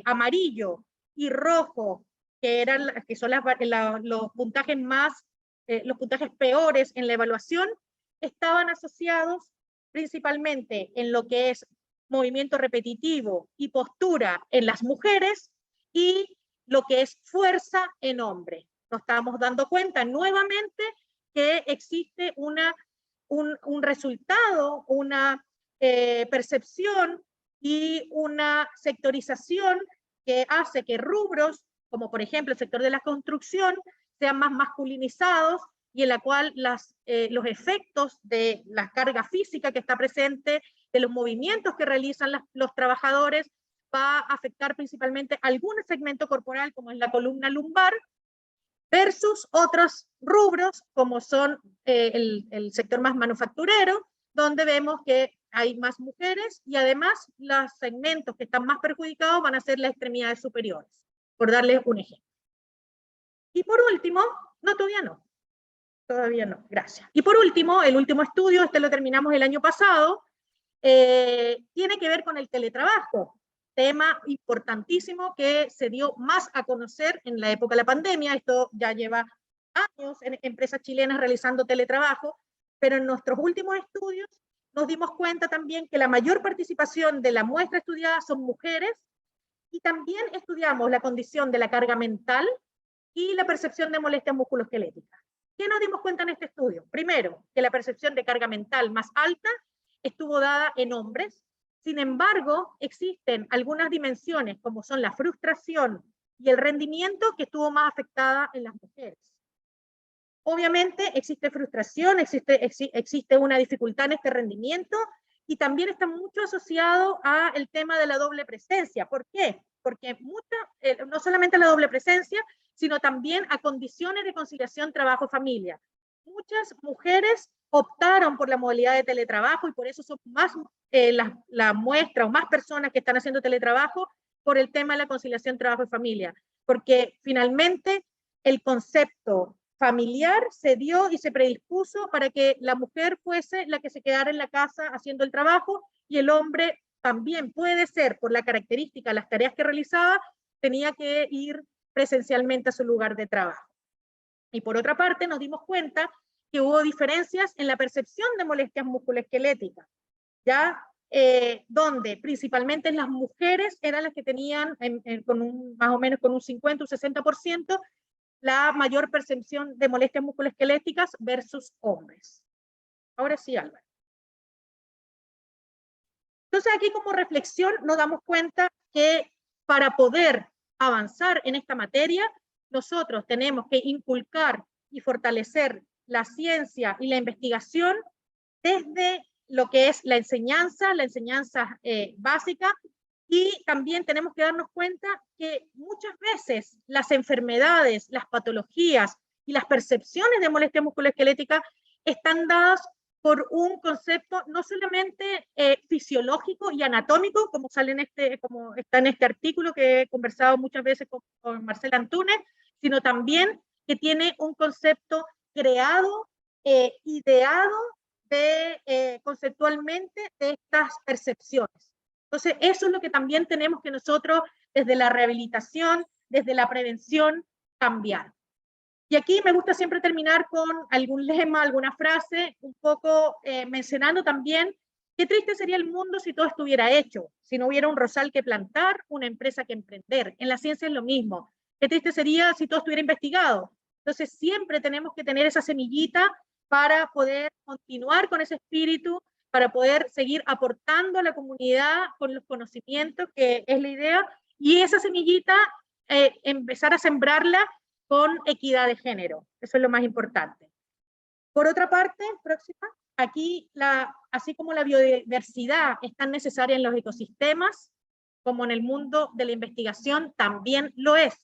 amarillo y rojo, que son los puntajes los puntajes peores en la evaluación, estaban asociados principalmente en lo que es movimiento repetitivo y postura en las mujeres, y lo que es fuerza en hombres. Nos estamos dando cuenta nuevamente que existe un resultado, una percepción y una sectorización que hace que rubros, como por ejemplo el sector de la construcción, sean más masculinizados, y en la cual los efectos de la carga física que está presente, de los movimientos que realizan los trabajadores, va a afectar principalmente algún segmento corporal, como es la columna lumbar, versus otros rubros, como son el sector más manufacturero, donde vemos que hay más mujeres, y además los segmentos que están más perjudicados van a ser las extremidades superiores, por darles un ejemplo. Y por último, todavía no, gracias. Y por último, el último estudio, lo terminamos el año pasado, tiene que ver con el teletrabajo, tema importantísimo que se dio más a conocer en la época de la pandemia. Esto ya lleva años en empresas chilenas realizando teletrabajo, pero en nuestros últimos estudios nos dimos cuenta también que la mayor participación de la muestra estudiada son mujeres, y también estudiamos la condición de la carga mental y la percepción de molestias musculoesqueléticas. ¿Qué nos dimos cuenta en este estudio? Primero, que la percepción de carga mental más alta estuvo dada en hombres. Sin embargo, existen algunas dimensiones, como son la frustración y el rendimiento, que estuvo más afectada en las mujeres. Obviamente existe frustración, existe una dificultad en este rendimiento, y también está mucho asociado al tema de la doble presencia. ¿Por qué? Porque no solamente la doble presencia, sino también a condiciones de conciliación trabajo-familia. Muchas mujeres optaron por la modalidad de teletrabajo, y por eso son más la muestra o más personas que están haciendo teletrabajo, por el tema de la conciliación trabajo y familia, porque finalmente el concepto familiar se dio y se predispuso para que la mujer fuese la que se quedara en la casa haciendo el trabajo, y el hombre también puede ser, por la característica de las tareas que realizaba, tenía que ir presencialmente a su lugar de trabajo. Y por otra parte nos dimos cuenta que hubo diferencias en la percepción de molestias musculoesqueléticas, ¿ya? Donde principalmente las mujeres eran las que tenían más o menos con un 50 o 60% la mayor percepción de molestias musculoesqueléticas versus hombres. Ahora sí, Álvaro. Entonces aquí, como reflexión, nos damos cuenta que para poder avanzar en esta materia, nosotros tenemos que inculcar y fortalecer la ciencia y la investigación desde lo que es la enseñanza básica, y también tenemos que darnos cuenta que muchas veces las enfermedades, las patologías y las percepciones de molestia musculoesquelética están dadas por un concepto no solamente fisiológico y anatómico, como está en este artículo que he conversado muchas veces con Marcela Antúnez, sino también que tiene un concepto creado, ideado conceptualmente de estas percepciones. Entonces, eso es lo que también tenemos que nosotros, desde la rehabilitación, desde la prevención, cambiar. Y aquí me gusta siempre terminar con algún lema, alguna frase, un poco mencionando también qué triste sería el mundo si todo estuviera hecho, si no hubiera un rosal que plantar, una empresa que emprender. En la ciencia es lo mismo. Qué triste sería si todo estuviera investigado. Entonces siempre tenemos que tener esa semillita para poder continuar con ese espíritu, para poder seguir aportando a la comunidad con los conocimientos, que es la idea, y esa semillita empezar a sembrarla con equidad de género. Eso es lo más importante. Por otra parte, próxima, aquí, así como la biodiversidad es tan necesaria en los ecosistemas, como en el mundo de la investigación también lo es.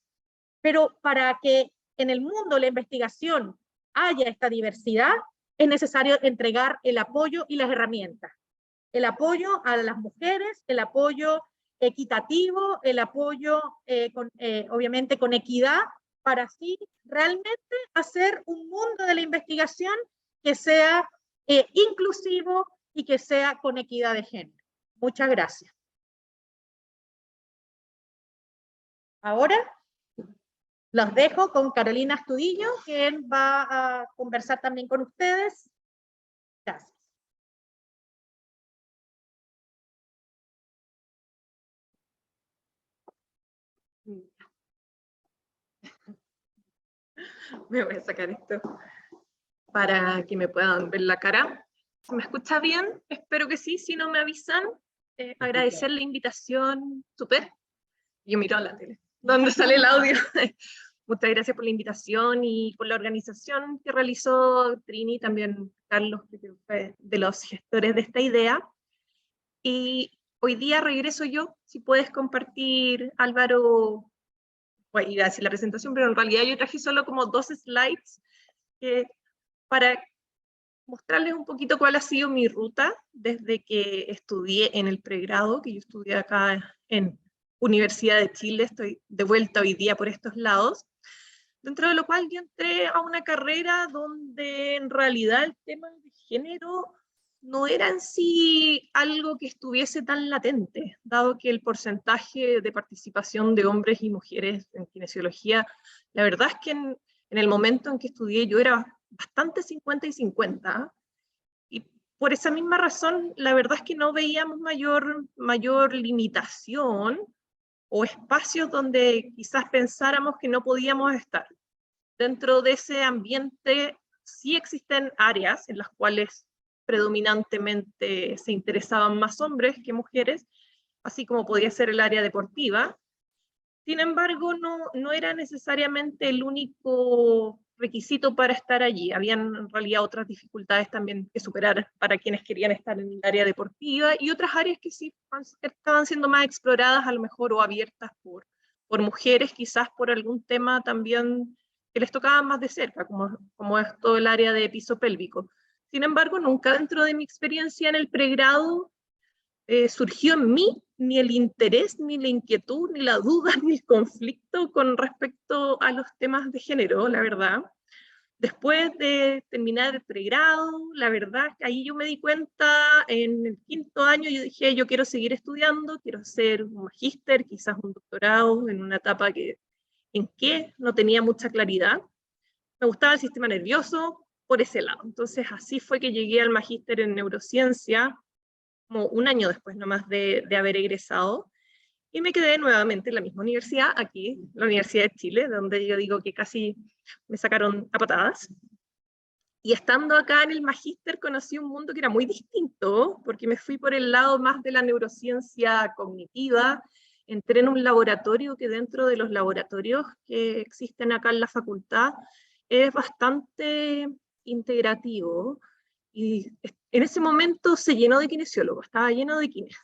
Pero para que en el mundo de la investigación haya esta diversidad, es necesario entregar el apoyo y las herramientas. El apoyo a las mujeres, el apoyo equitativo, el apoyo obviamente con equidad, para así realmente hacer un mundo de la investigación que sea inclusivo y que sea con equidad de género. Muchas gracias. Ahora los dejo con Carolina Astudillo, quien va a conversar también con ustedes. Gracias. Me voy a sacar esto para que me puedan ver la cara. ¿Se me escucha bien? Espero que sí, si no me avisan. Agradecer la invitación. Súper. Yo miro a la tele, donde sale el audio. Muchas gracias por la invitación y por la organización que realizó Trini, también Carlos, que fue de los gestores de esta idea. Y hoy día regreso yo, si puedes compartir, Álvaro, bueno, iba a decir la presentación, pero en realidad yo traje solo como 2 slides para mostrarles un poquito cuál ha sido mi ruta desde que estudié en el pregrado, que yo estudié acá en Universidad de Chile, estoy de vuelta hoy día por estos lados, dentro de lo cual yo entré a una carrera donde en realidad el tema de género no era en sí algo que estuviese tan latente, dado que el porcentaje de participación de hombres y mujeres en kinesiología, la verdad es que en el momento en que estudié yo era bastante 50 y 50, y por esa misma razón la verdad es que no veíamos mayor limitación o espacios donde quizás pensáramos que no podíamos estar. Dentro de ese ambiente sí existen áreas en las cuales predominantemente se interesaban más hombres que mujeres, así como podía ser el área deportiva. Sin embargo, no era necesariamente el único requisito para estar allí. Habían en realidad otras dificultades también que superar para quienes querían estar en el área deportiva y otras áreas que sí estaban siendo más exploradas a lo mejor o abiertas por mujeres, quizás por algún tema también que les tocaba más de cerca, como es todo el área de piso pélvico. Sin embargo, nunca dentro de mi experiencia en el pregrado surgió en mí ni el interés, ni la inquietud, ni la duda, ni el conflicto con respecto a los temas de género, la verdad. Después de terminar el pregrado, la verdad que ahí yo me di cuenta en el 5º año, yo dije, yo quiero seguir estudiando, quiero hacer un magíster, quizás un doctorado, en una etapa en que no tenía mucha claridad. Me gustaba el sistema nervioso por ese lado. Entonces así fue que llegué al magíster en neurociencia, como un año después nomás de haber egresado, y me quedé nuevamente en la misma universidad, aquí, la Universidad de Chile, donde yo digo que casi me sacaron a patadas. Y estando acá en el magíster conocí un mundo que era muy distinto, porque me fui por el lado más de la neurociencia cognitiva, entré en un laboratorio que dentro de los laboratorios que existen acá en la facultad es bastante integrativo, y en ese momento se llenó de kinesiólogos, estaba lleno de kines.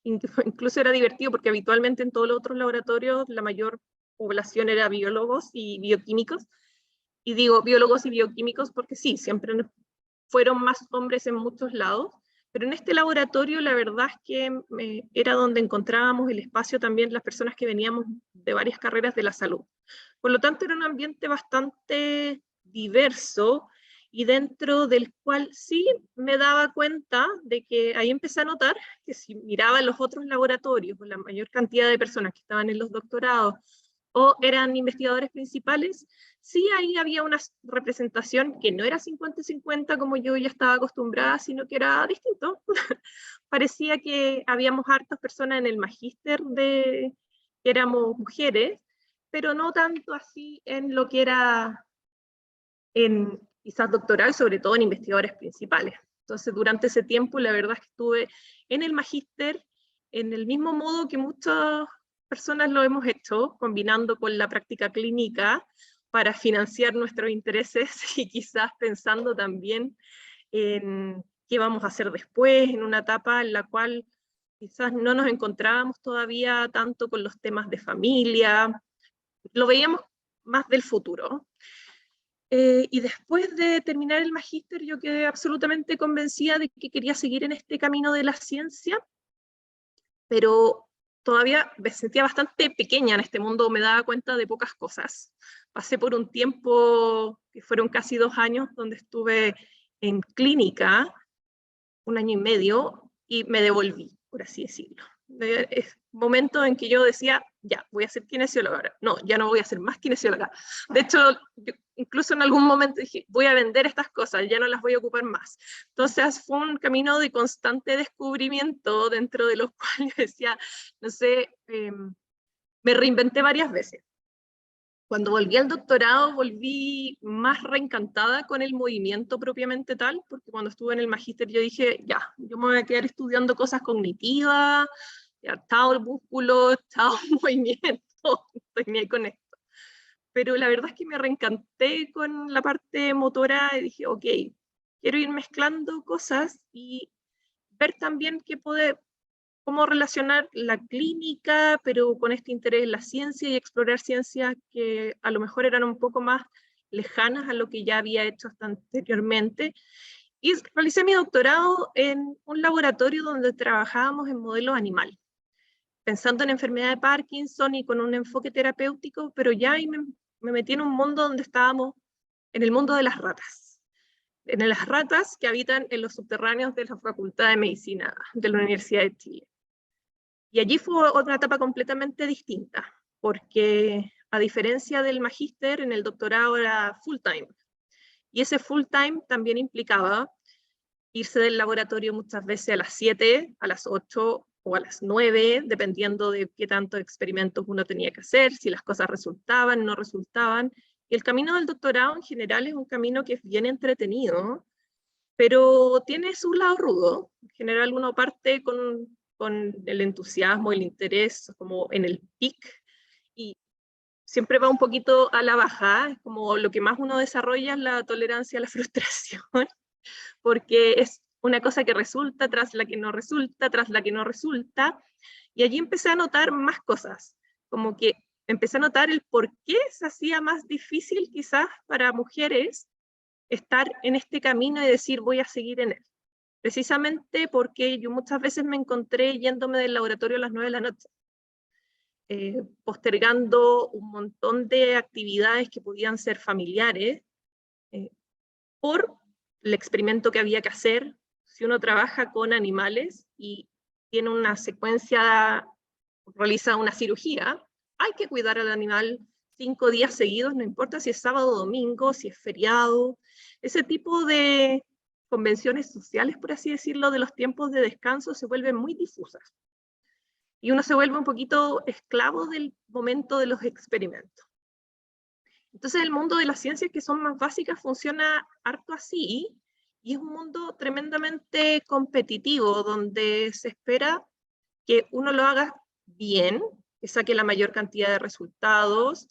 Incluso era divertido porque habitualmente en todos los otros laboratorios la mayor población era biólogos y bioquímicos, y digo biólogos y bioquímicos porque sí, siempre fueron más hombres en muchos lados, pero en este laboratorio la verdad es que era donde encontrábamos el espacio también las personas que veníamos de varias carreras de la salud. Por lo tanto era un ambiente bastante diverso, y dentro del cual sí me daba cuenta de que ahí empecé a notar que si miraba los otros laboratorios, con la mayor cantidad de personas que estaban en los doctorados, o eran investigadores principales, sí ahí había una representación que no era 50-50 como yo ya estaba acostumbrada, sino que era distinto. Parecía que habíamos hartas personas en el magíster que éramos mujeres, pero no tanto así en lo que era en quizás doctoral, sobre todo en investigadores principales. Entonces, durante ese tiempo, la verdad es que estuve en el magíster en el mismo modo que muchas personas lo hemos hecho, combinando con la práctica clínica para financiar nuestros intereses y quizás pensando también en qué vamos a hacer después, en una etapa en la cual quizás no nos encontrábamos todavía tanto con los temas de familia, lo veíamos más del futuro. Y después de terminar el magíster, yo quedé absolutamente convencida de que quería seguir en este camino de la ciencia, pero todavía me sentía bastante pequeña en este mundo, me daba cuenta de pocas cosas. Pasé por un tiempo, que fueron casi 2 años, donde estuve en clínica, 1 año y medio, y me devolví, por así decirlo. Es un momento en que yo decía, ya, voy a ser kinesióloga ahora. No, ya no voy a ser más kinesióloga. De hecho, yo incluso en algún momento dije, voy a vender estas cosas, ya no las voy a ocupar más. Entonces fue un camino de constante descubrimiento, dentro de los cuales yo decía, no sé, me reinventé varias veces. Cuando volví al doctorado, volví más reencantada con el movimiento propiamente tal, porque cuando estuve en el magíster yo dije, ya, yo me voy a quedar estudiando cosas cognitivas, ya, chao el músculo, chao el movimiento, no estoy ni ahí con esto. Pero la verdad es que me reencanté con la parte motora y dije, ok, quiero ir mezclando cosas y ver también cómo relacionar la clínica, pero con este interés en la ciencia y explorar ciencias que a lo mejor eran un poco más lejanas a lo que ya había hecho hasta anteriormente. Y realicé mi doctorado en un laboratorio donde trabajábamos en modelos animales, pensando en enfermedad de Parkinson y con un enfoque terapéutico, pero ya ahí me metí en un mundo donde estábamos en el mundo de las ratas. En las ratas que habitan en los subterráneos de la Facultad de Medicina de la Universidad de Chile. Y allí fue otra etapa completamente distinta, porque a diferencia del magíster, en el doctorado era full time. Y ese full time también implicaba irse del laboratorio muchas veces a las 7, a las 8 o a las 9, dependiendo de qué tantos experimentos uno tenía que hacer, si las cosas resultaban, no resultaban. Y el camino del doctorado en general es un camino que es bien entretenido, pero tiene su lado rudo. En general uno parte con el entusiasmo, el interés, como en el pic, y siempre va un poquito a la baja, es como lo que más uno desarrolla es la tolerancia a la frustración, porque es una cosa que resulta, tras la que no resulta, tras la que no resulta, y allí empecé a notar más cosas, como que empecé a notar el por qué se hacía más difícil quizás para mujeres estar en este camino y decir voy a seguir en él. Precisamente porque yo muchas veces me encontré yéndome del laboratorio a las 9 de la noche, postergando un montón de actividades que podían ser familiares, por el experimento que había que hacer. Si uno trabaja con animales y tiene una secuencia, realiza una cirugía, hay que cuidar al animal 5 días seguidos, no importa si es sábado o domingo, si es feriado, ese tipo de convenciones sociales, por así decirlo, de los tiempos de descanso se vuelven muy difusas. Y uno se vuelve un poquito esclavo del momento de los experimentos. Entonces el mundo de las ciencias que son más básicas funciona harto así, y es un mundo tremendamente competitivo, donde se espera que uno lo haga bien, que saque la mayor cantidad de resultados,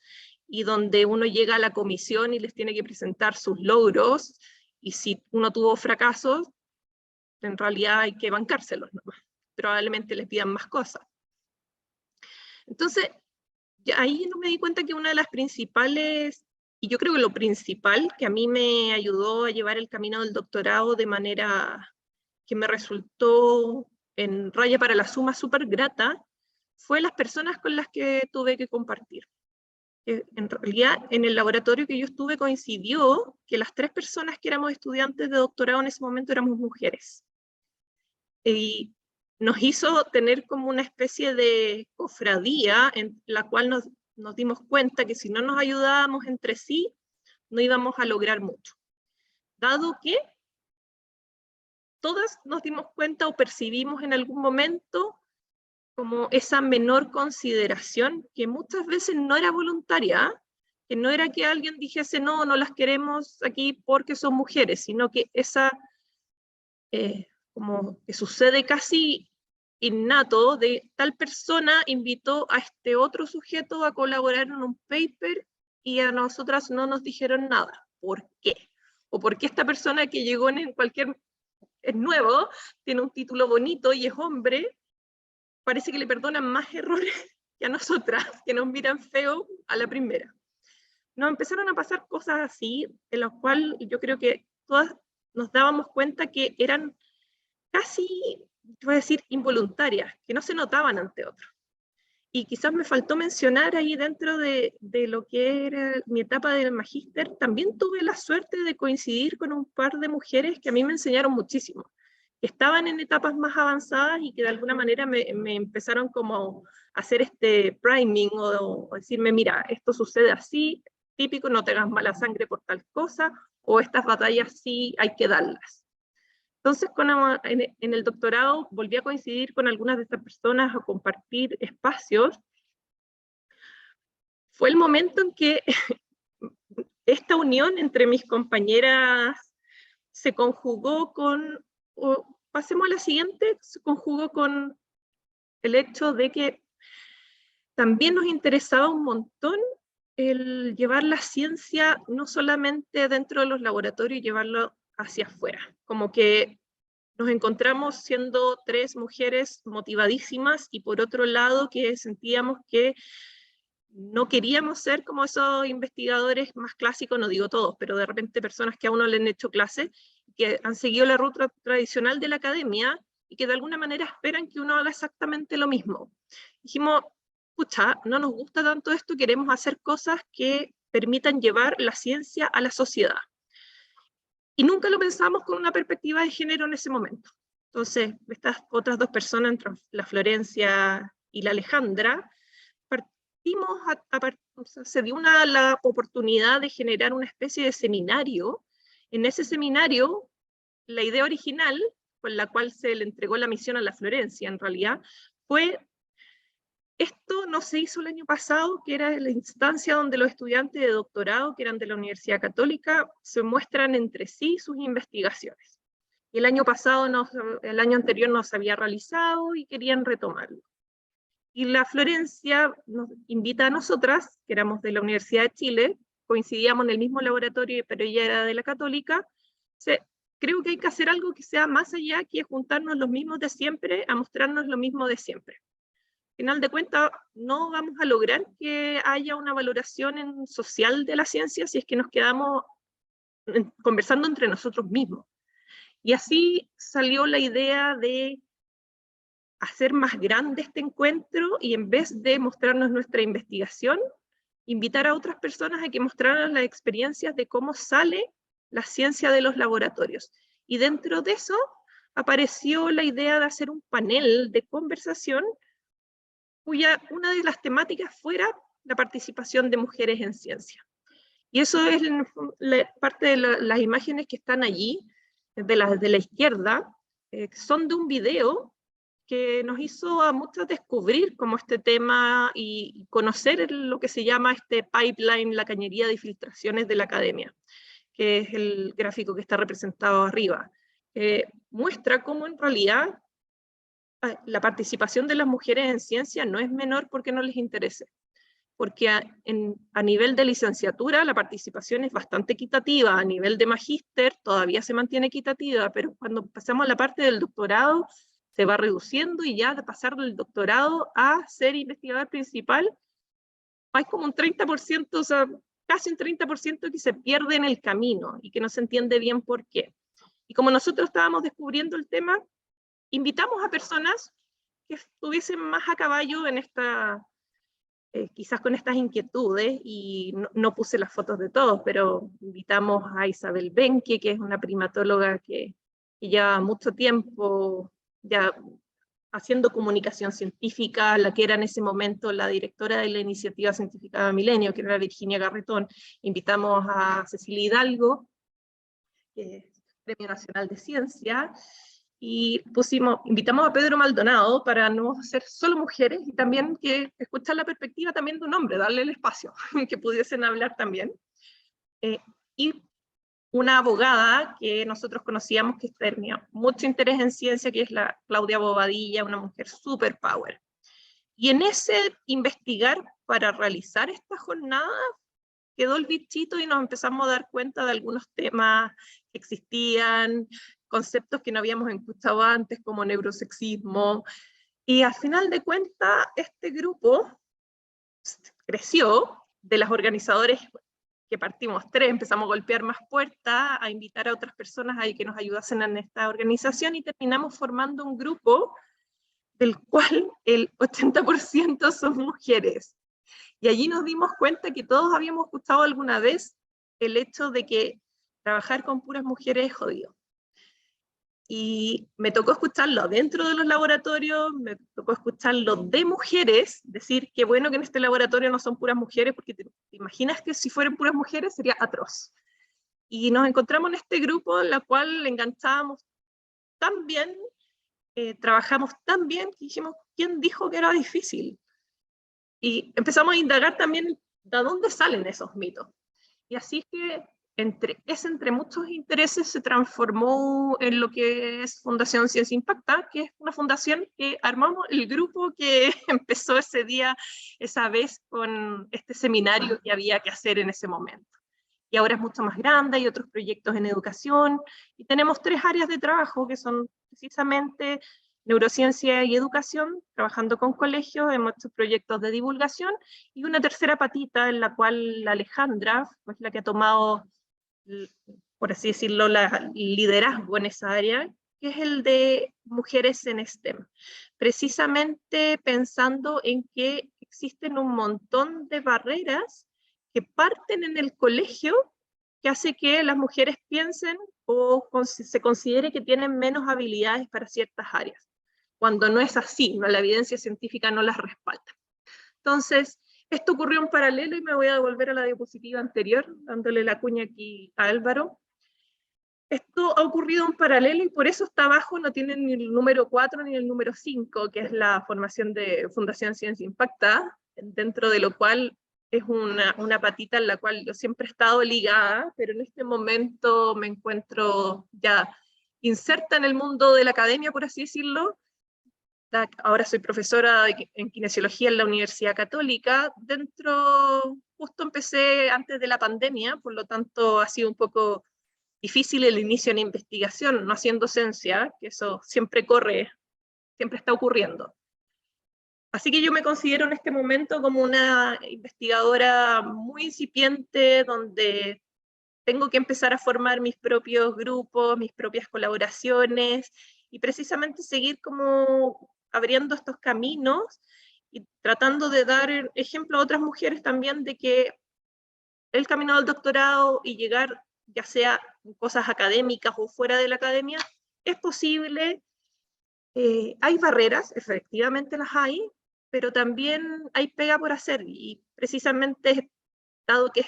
y donde uno llega a la comisión y les tiene que presentar sus logros, y si uno tuvo fracasos, en realidad hay que bancárselos nomás. Probablemente les pidan más cosas. Entonces, ahí no me di cuenta que una de las principales, y yo creo que lo principal que a mí me ayudó a llevar el camino del doctorado de manera que me resultó en raya para la suma súper grata, fue las personas con las que tuve que compartir. En realidad, en el laboratorio que yo estuve coincidió que las 3 personas que éramos estudiantes de doctorado en ese momento éramos mujeres. Y nos hizo tener como una especie de cofradía en la cual nos nos dimos cuenta que si no nos ayudábamos entre sí, no íbamos a lograr mucho. Dado que todas nos dimos cuenta o percibimos en algún momento como esa menor consideración, que muchas veces no era voluntaria, que no era que alguien dijese, no, no las queremos aquí porque son mujeres, sino que esa, como que sucede casi innato, de tal persona invitó a este otro sujeto a colaborar en un paper y a nosotras no nos dijeron nada. ¿Por qué? O porque esta persona que llegó en cualquier, es nuevo, tiene un título bonito y es hombre, parece que le perdonan más errores que a nosotras, que nos miran feo a la primera. Nos empezaron a pasar cosas así, en las cuales yo creo que todas nos dábamos cuenta que eran casi, voy a decir, involuntarias, que no se notaban ante otros. Y quizás me faltó mencionar ahí dentro de lo que era mi etapa del magíster, también tuve la suerte de coincidir con un par de mujeres que a mí me enseñaron muchísimo, que estaban en etapas más avanzadas y que de alguna manera me empezaron como a hacer este priming o decirme, mira, esto sucede así, típico, no te hagas mala sangre por tal cosa, o estas batallas sí hay que darlas. Entonces, en el doctorado volví a coincidir con algunas de estas personas, a compartir espacios. Fue el momento en que esta unión entre mis compañeras se conjugó con, pasemos a la siguiente, se conjugó con el hecho de que también nos interesaba un montón el llevar la ciencia no solamente dentro de los laboratorios y llevarlo hacia afuera, como que nos encontramos siendo 3 mujeres motivadísimas y por otro lado que sentíamos que no queríamos ser como esos investigadores más clásicos, no digo todos, pero de repente personas que a uno le han hecho clase, que han seguido la ruta tradicional de la academia y que de alguna manera esperan que uno haga exactamente lo mismo. Dijimos, pucha, no nos gusta tanto esto, queremos hacer cosas que permitan llevar la ciencia a la sociedad. Y nunca lo pensamos con una perspectiva de género en ese momento. Entonces, estas otras 2 personas, entre la Florencia y la Alejandra, se dio la oportunidad de generar una especie de seminario. En ese seminario, la idea original, con la cual se le entregó la misión a la Florencia, en realidad, fue, esto no se hizo el año pasado, que era la instancia donde los estudiantes de doctorado, que eran de la Universidad Católica, se muestran entre sí sus investigaciones. Y el año pasado, el año anterior no se había realizado y querían retomarlo. Y la Florencia nos invita a nosotras, que éramos de la Universidad de Chile, coincidíamos en el mismo laboratorio, pero ella era de la Católica. Creo que hay que hacer algo que sea más allá que juntarnos los mismos de siempre a mostrarnos lo mismo de siempre. Al final de cuentas, no vamos a lograr que haya una valoración social de la ciencia si es que nos quedamos conversando entre nosotros mismos. Y así salió la idea de hacer más grande este encuentro y en vez de mostrarnos nuestra investigación, invitar a otras personas a que mostraran las experiencias de cómo sale la ciencia de los laboratorios. Y dentro de eso apareció la idea de hacer un panel de conversación cuya una de las temáticas fuera la participación de mujeres en ciencia. Y eso es parte de las imágenes que están allí, de la izquierda, son de un video que nos hizo a muchos descubrir como este tema y conocer lo que se llama este pipeline, la cañería de filtraciones de la academia, que es el gráfico que está representado arriba. Muestra cómo en realidad la participación de las mujeres en ciencia no es menor porque no les interese, porque a nivel de licenciatura la participación es bastante equitativa, a nivel de magíster todavía se mantiene equitativa, pero cuando pasamos a la parte del doctorado se va reduciendo y ya de pasar del doctorado a ser investigador principal hay como un 30%, o sea, casi un 30% que se pierde en el camino y que no se entiende bien por qué. Y como nosotros estábamos descubriendo el tema, invitamos a personas que estuviesen más a caballo en esta, quizás con estas inquietudes, y no puse las fotos de todos, pero invitamos a Isabel Benque, que es una primatóloga que lleva mucho tiempo ya haciendo comunicación científica, la que era en ese momento la directora de la Iniciativa Científica Milenio, que era Virginia Garretón. Invitamos a Cecilia Hidalgo, que es Premio Nacional de Ciencia, y invitamos a Pedro Maldonado para no ser solo mujeres, y también que escuchar la perspectiva también de un hombre, darle el espacio, que pudiesen hablar también. Y una abogada que nosotros conocíamos que tenía mucho interés en ciencia, que es la Claudia Bobadilla, una mujer super power. Y en ese investigar para realizar esta jornada, quedó el bichito y nos empezamos a dar cuenta de algunos temas que existían, conceptos que no habíamos escuchado antes, como neurosexismo. Y al final de cuentas, este grupo creció. De las organizadores que partimos 3, empezamos a golpear más puertas, a invitar a otras personas ahí que nos ayudasen en esta organización, y terminamos formando un grupo del cual el 80% son mujeres. Y allí nos dimos cuenta que todos habíamos escuchado alguna vez el hecho de que trabajar con puras mujeres es jodido. Y me tocó escucharlo dentro de los laboratorios, me tocó escucharlo de mujeres, decir que bueno que en este laboratorio no son puras mujeres, porque te imaginas que si fueran puras mujeres sería atroz. Y nos encontramos en este grupo en la cual enganchábamos tan bien, trabajamos tan bien, que dijimos, ¿quién dijo que era difícil? Y empezamos a indagar también de dónde salen esos mitos. Y así que entre muchos intereses se transformó en lo que es Fundación Ciencia Impacta, que es una fundación que armamos el grupo que empezó ese día, esa vez, con este seminario que había que hacer en ese momento. Y ahora es mucho más grande, hay otros proyectos en educación, y tenemos 3 áreas de trabajo que son precisamente neurociencia y educación, trabajando con colegios, hemos hecho proyectos de divulgación, y una tercera patita en la cual la Alejandra, pues la que ha tomado, por así decirlo, el liderazgo en esa área, que es el de mujeres en STEM. Precisamente pensando en que existen un montón de barreras que parten en el colegio, que hace que las mujeres piensen o se considere que tienen menos habilidades para ciertas áreas, cuando no es así, ¿no? La evidencia científica no las respalda. Entonces, esto ocurrió en paralelo, y me voy a devolver a la diapositiva anterior, dándole la cuña aquí a Álvaro. Esto ha ocurrido en paralelo, y por eso está abajo, no tienen ni el número 4 ni el número 5, que es la formación de Fundación Ciencia Impacta, dentro de lo cual es una patita en la cual yo siempre he estado ligada, pero en este momento me encuentro ya inserta en el mundo de la academia, por así decirlo. Ahora soy profesora en kinesiología en la Universidad Católica. Justo empecé antes de la pandemia, por lo tanto ha sido un poco difícil el inicio en investigación, no haciendo docencia, que eso siempre está ocurriendo. Así que yo me considero en este momento como una investigadora muy incipiente, donde tengo que empezar a formar mis propios grupos, mis propias colaboraciones, y precisamente seguir como abriendo estos caminos y tratando de dar ejemplo a otras mujeres también de que el camino del doctorado y llegar, ya sea en cosas académicas o fuera de la academia, es posible. Hay barreras, efectivamente las hay, pero también hay pega por hacer, y precisamente dado que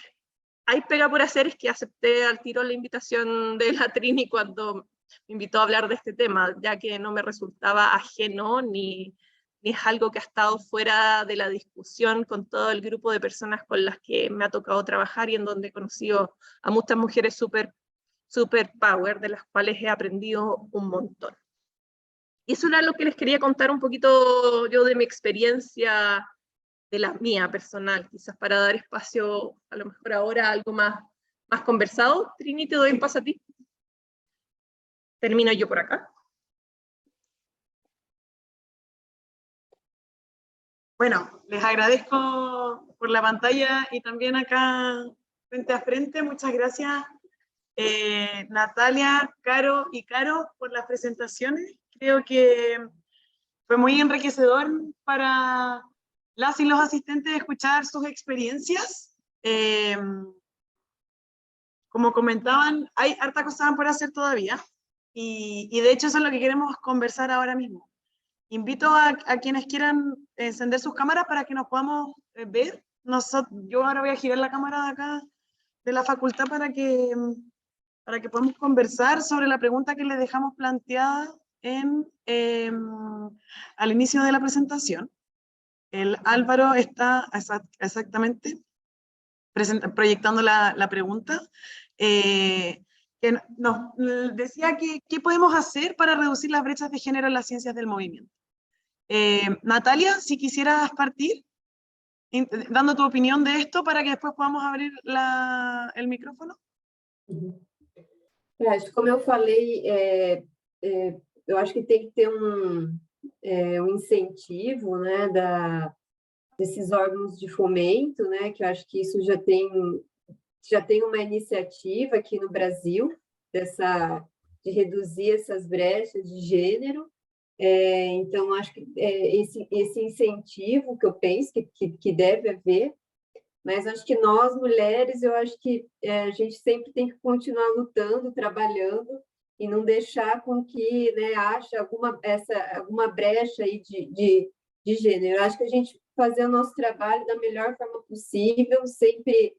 hay pega por hacer es que acepté al tiro la invitación de la Trini cuando me invitó a hablar de este tema, ya que no me resultaba ajeno ni es algo que ha estado fuera de la discusión con todo el grupo de personas con las que me ha tocado trabajar, y en donde he conocido a muchas mujeres super power, de las cuales he aprendido un montón. Y eso era lo que les quería contar un poquito yo de mi experiencia, de la mía personal, quizás para dar espacio a lo mejor ahora a algo más conversado. Trini, te doy un paso a ti. Termino yo por acá. Bueno, les agradezco por la pantalla y también acá frente a frente. Muchas gracias, Natalia, Caro y Caro, por las presentaciones. Creo que fue muy enriquecedor para las y los asistentes escuchar sus experiencias. Como comentaban, hay harta cosa por hacer todavía, y de hecho eso es lo que queremos conversar ahora mismo. Invito a quienes quieran encender sus cámaras para que nos podamos ver. Yo ahora voy a girar la cámara de acá, de la facultad, para que podamos conversar sobre la pregunta que les dejamos planteada al inicio de la presentación. El Álvaro está exactamente proyectando la pregunta. Que nos decía que qué podemos hacer para reducir las brechas de género en las ciencias del movimiento. Natalia, si quisieras partir dando tu opinión de esto para que después podamos abrir el micrófono. Acho que, como eu falei, eu acho que tem que ter um incentivo, né, desses órgãos de fomento, né, que eu acho que isso já tem uma iniciativa aqui no Brasil, de reduzir essas brechas de gênero. Então, acho que esse incentivo que eu penso que deve haver, mas acho que nós, mulheres, eu acho que a gente sempre tem que continuar lutando, trabalhando, e não deixar com que, né, ache alguma brecha aí de gênero. Eu acho que a gente fazer o nosso trabalho da melhor forma possível, sempre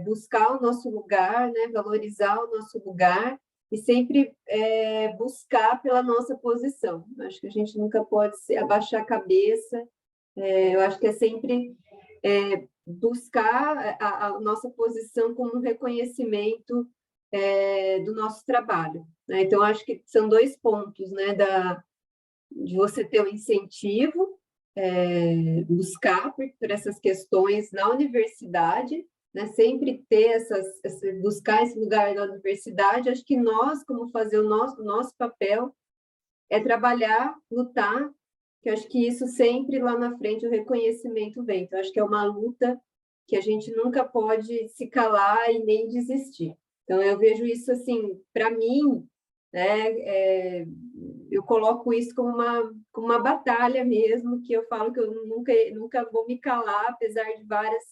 buscar o nosso lugar, né, valorizar o nosso lugar, e sempre buscar pela nossa posição. Acho que a gente nunca pode abaixar a cabeça. Eu acho que é sempre buscar a nossa posição como um reconhecimento do nosso trabalho, né? Então, acho que são dois pontos, né, de você ter um incentivo, buscar por essas questões na universidade, né, sempre ter buscar esse lugar na universidade. Acho que nós, como fazer o nosso papel, é trabalhar, lutar, que eu acho que isso sempre lá na frente o reconhecimento vem. Então, acho que é uma luta que a gente nunca pode se calar e nem desistir. Então, eu vejo isso, assim, para mim, né, eu coloco isso como uma batalha mesmo, que eu falo que eu nunca vou me calar, apesar de várias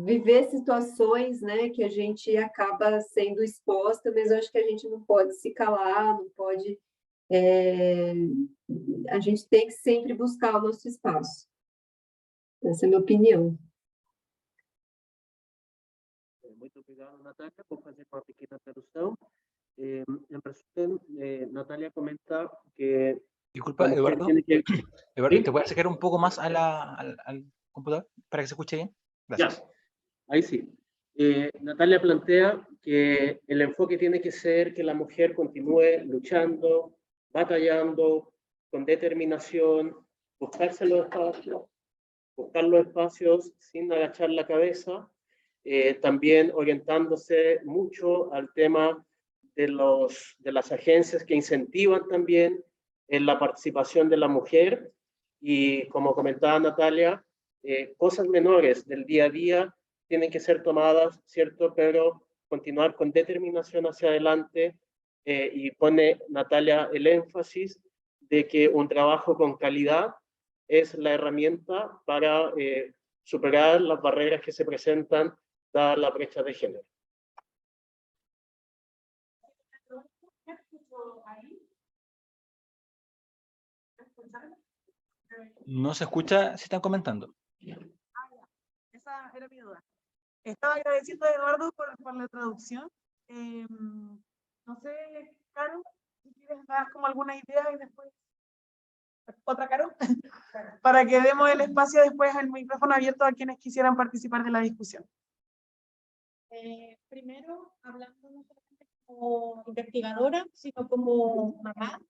viver situações, né, que a gente acaba sendo exposta, mas eu acho que a gente não pode se calar, não pode... a gente tem que sempre buscar o nosso espaço. Essa é a minha opinião. Muito obrigado, Natália, por fazer uma pequena tradução. En resumen, Natalia comenta que... Disculpa, Eduardo. Eduardo, ¿te puedes acercar un poco más al computador para que se escuche bien? Gracias. Ya, ahí sí. Natalia plantea que el enfoque tiene que ser que la mujer continúe luchando, batallando, con determinación, buscar los espacios sin agachar la cabeza, también orientándose mucho al tema de las agencias que incentivan también la participación de la mujer, y como comentaba Natalia, cosas menores del día a día tienen que ser tomadas, ¿cierto? Pero continuar con determinación hacia adelante, y pone Natalia el énfasis de que un trabajo con calidad es la herramienta para superar las barreras que se presentan dada la brecha de género. No se escucha si están comentando. Esa era mi duda. Estaba agradeciendo a Eduardo por la traducción. No sé, Caro, si quieres dar como alguna idea y después... ¿Otra, Caro? Para que demos el espacio después al micrófono abierto a quienes quisieran participar de la discusión. Primero, hablando no solamente como investigadora, sino como mamá.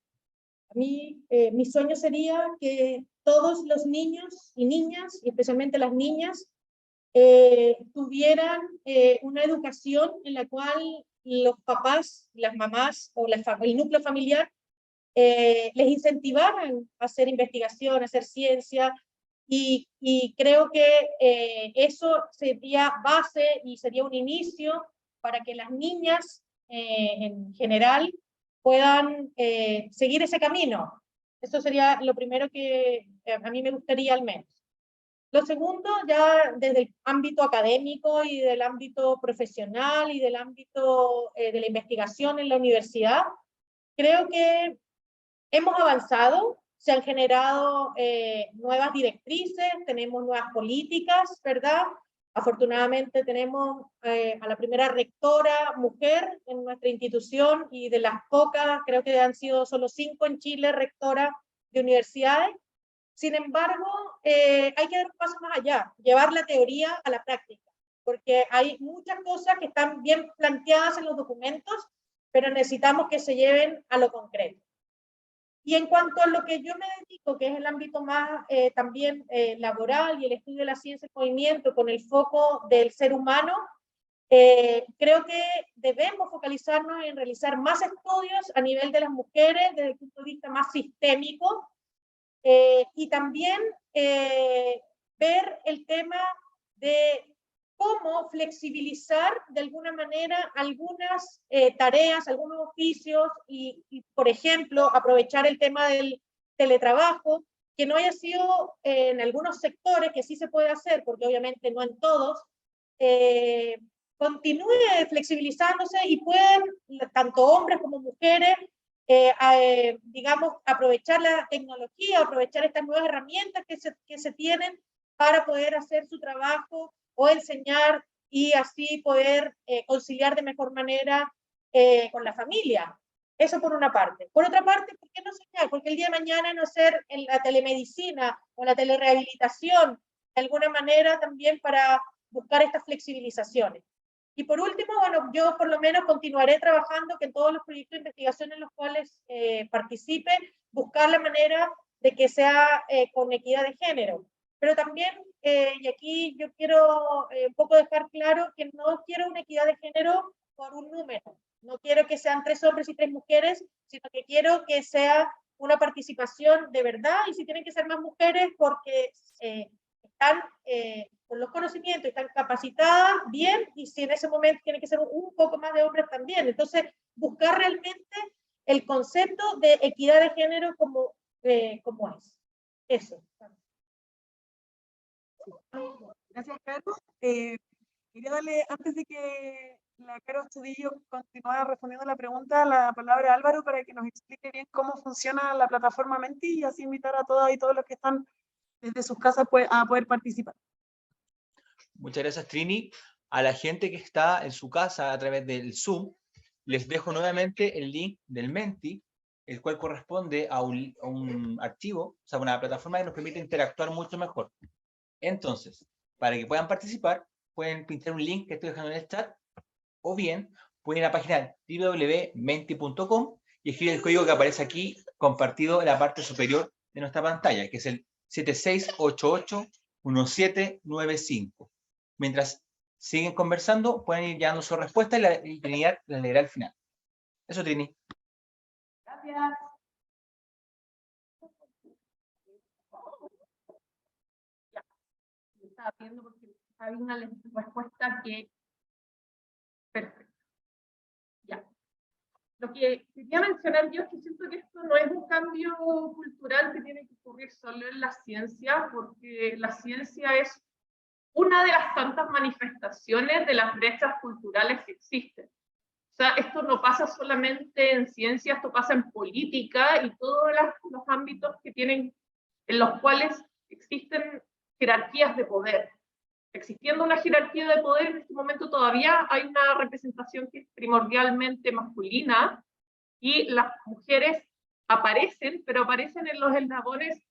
A mí, mi sueño sería que todos los niños y niñas, y especialmente las niñas, tuvieran una educación en la cual los papás, las mamás o el núcleo familiar les incentivaran a hacer investigación, a hacer ciencia, y creo que eso sería base y sería un inicio para que las niñas en general puedan seguir ese camino. Eso sería lo primero que a mí me gustaría al menos. Lo segundo, ya desde el ámbito académico y del ámbito profesional y del ámbito de la investigación en la universidad, creo que Hemos avanzado, se han generado nuevas directrices, tenemos nuevas políticas, ¿verdad? Afortunadamente tenemos a la primera rectora mujer en nuestra institución y de las pocas, creo que han sido solo 5 en Chile, rectoras de universidades. Sin embargo, hay que dar un paso más allá, llevar la teoría a la práctica, porque hay muchas cosas que están bien planteadas en los documentos, pero necesitamos que se lleven a lo concreto. Y en cuanto a lo que yo me dedico, que es el ámbito más también laboral y el estudio de la ciencia del movimiento con el foco del ser humano, creo que debemos focalizarnos en realizar más estudios a nivel de las mujeres desde el punto de vista más sistémico, y también ver el tema de cómo flexibilizar de alguna manera algunas tareas, algunos oficios y, por ejemplo, aprovechar el tema del teletrabajo, que no haya sido en algunos sectores, que sí se puede hacer, porque obviamente no en todos, continúe flexibilizándose y pueden, tanto hombres como mujeres, digamos, aprovechar la tecnología, aprovechar estas nuevas herramientas que se tienen para poder hacer su trabajo o enseñar y así poder conciliar de mejor manera con la familia. Eso por una parte. Por otra parte, ¿por qué no soñar? Porque el día de mañana no ser en la telemedicina o la telerehabilitación, de alguna manera también para buscar estas flexibilizaciones. Y por último, bueno, yo por lo menos continuaré trabajando que en todos los proyectos de investigación en los cuales participe, buscar la manera de que sea con equidad de género. Pero también, y aquí yo quiero un poco dejar claro que no quiero una equidad de género por un número. No quiero que sean 3 hombres y 3 mujeres, sino que quiero que sea una participación de verdad, y si tienen que ser más mujeres porque están con los conocimientos, están capacitadas bien, y si en ese momento tiene que ser un poco más de hombres también. Entonces, buscar realmente el concepto de equidad de género como es. Eso. Gracias, Carlos. Quería darle, antes de que la Caro Estudillo continuara respondiendo la pregunta, la palabra a Álvaro para que nos explique bien cómo funciona la plataforma Menti y así invitar a todas y todos los que están desde sus casas a poder participar. Muchas gracias, Trini. A la gente que está en su casa a través del Zoom, les dejo nuevamente el link del Menti, el cual corresponde a un archivo, o sea, una plataforma que nos permite interactuar mucho mejor. Entonces, para que puedan participar, pueden pinchar un link que estoy dejando en el chat, o bien pueden ir a la página www.menti.com y escribir el código que aparece aquí compartido en la parte superior de nuestra pantalla, que es el 76881795. Mientras siguen conversando, pueden ir dando su respuesta y Trinidad la leerá al final. Eso, Trini. Gracias. Estaba viendo porque había una respuesta que... Perfecto. Ya. Lo que quería mencionar yo es que siento que esto no es un cambio cultural que tiene que ocurrir solo en la ciencia, porque la ciencia es una de las tantas manifestaciones de las brechas culturales que existen. O sea, esto no pasa solamente en ciencia, esto pasa en política y todos los ámbitos que tienen, en los cuales existen jerarquías de poder. Existiendo una jerarquía de poder, en este momento todavía hay una representación que es primordialmente masculina, y las mujeres aparecen, pero aparecen en los eslabones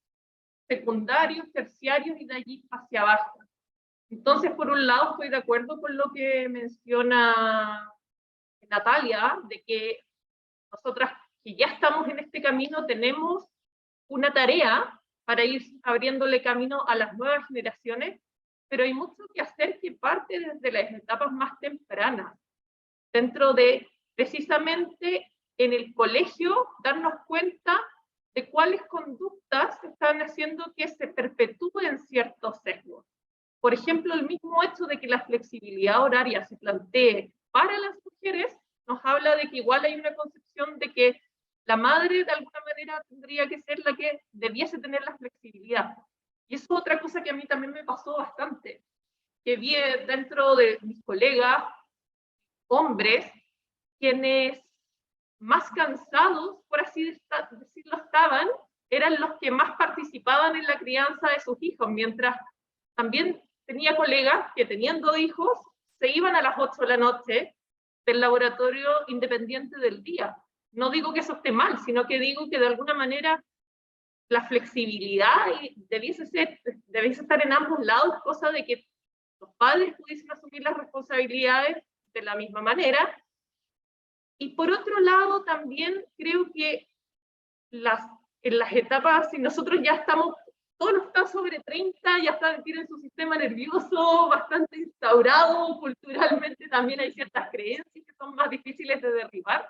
secundarios, terciarios y de allí hacia abajo. Entonces, por un lado, estoy de acuerdo con lo que menciona Natalia, de que nosotras que ya estamos en este camino tenemos una tarea para ir abriéndole camino a las nuevas generaciones, pero hay mucho que hacer que parte desde las etapas más tempranas, dentro de precisamente en el colegio darnos cuenta de cuáles conductas están haciendo que se perpetúen ciertos sesgos. Por ejemplo, el mismo hecho de que la flexibilidad horaria se plantee para las mujeres nos habla de que igual hay una concepción de que la madre de alguna manera tendría que ser la que debiese tener la flexibilidad. Y eso es otra cosa que a mí también me pasó bastante, que vi dentro de mis colegas, hombres, quienes más cansados, por así decirlo, estaban, eran los que más participaban en la crianza de sus hijos, mientras también tenía colegas que teniendo hijos, se iban a las 8 de la noche del laboratorio independiente del día. No digo que eso esté mal, sino que digo que de alguna manera la flexibilidad debiese estar en ambos lados, cosa de que los padres pudiesen asumir las responsabilidades de la misma manera. Y por otro lado, también creo que en las etapas, si nosotros ya estamos, todos los que están sobre 30 ya tienen su sistema nervioso bastante instaurado, culturalmente también hay ciertas creencias que son más difíciles de derribar.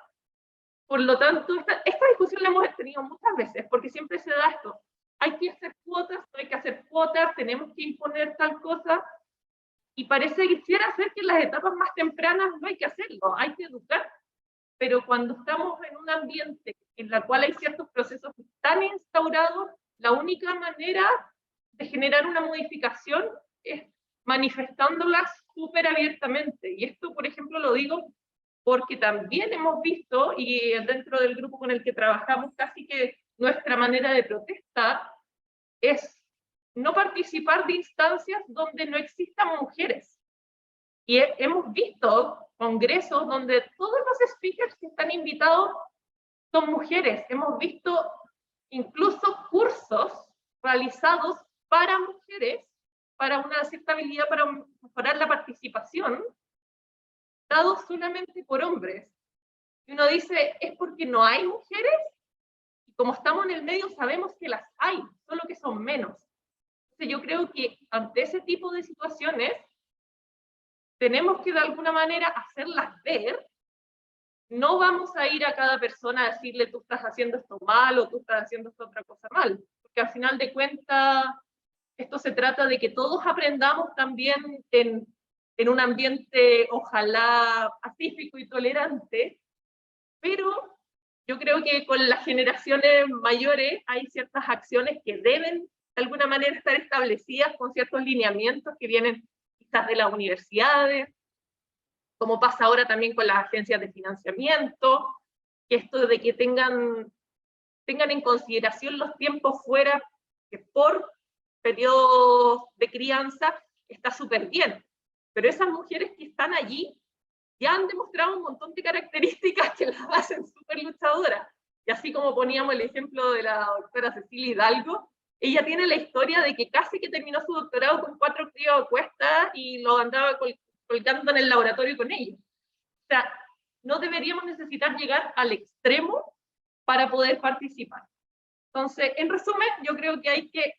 Por lo tanto, esta discusión la hemos tenido muchas veces, porque siempre se da esto, hay que hacer cuotas, no hay que hacer cuotas, tenemos que imponer tal cosa, y parece que quisiera ser que en las etapas más tempranas no hay que hacerlo, hay que educar, pero cuando estamos en un ambiente en el cual hay ciertos procesos que están instaurados, la única manera de generar una modificación es manifestándolas súper abiertamente, y esto, por ejemplo, lo digo porque también hemos visto, y dentro del grupo con el que trabajamos, casi que nuestra manera de protesta es no participar de instancias donde no existan mujeres. Y hemos visto congresos donde todos los speakers que están invitados son mujeres. Hemos visto incluso cursos realizados para mujeres, para una cierta habilidad, para mejorar la participación, dados solamente por hombres. Y uno dice, ¿es porque no hay mujeres? Y como estamos en el medio sabemos que las hay, solo que son menos. Entonces yo creo que ante ese tipo de situaciones tenemos que de alguna manera hacerlas ver. No vamos a ir a cada persona a decirle tú estás haciendo esto mal o tú estás haciendo esta otra cosa mal, porque al final de cuentas esto se trata de que todos aprendamos también en un ambiente ojalá pacífico y tolerante, pero yo creo que con las generaciones mayores hay ciertas acciones que deben de alguna manera estar establecidas con ciertos lineamientos que vienen quizás de las universidades, como pasa ahora también con las agencias de financiamiento, que esto de que tengan en consideración los tiempos fuera, que por periodos de crianza está súper bien. Pero esas mujeres que están allí ya han demostrado un montón de características que las hacen súper luchadoras. Y así como poníamos el ejemplo de la doctora Cecilia Hidalgo, ella tiene la historia de que casi que terminó su doctorado con 4 críos a cuestas y lo andaba colgando en el laboratorio con ellos. O sea, no deberíamos necesitar llegar al extremo para poder participar. Entonces, en resumen, yo creo que hay que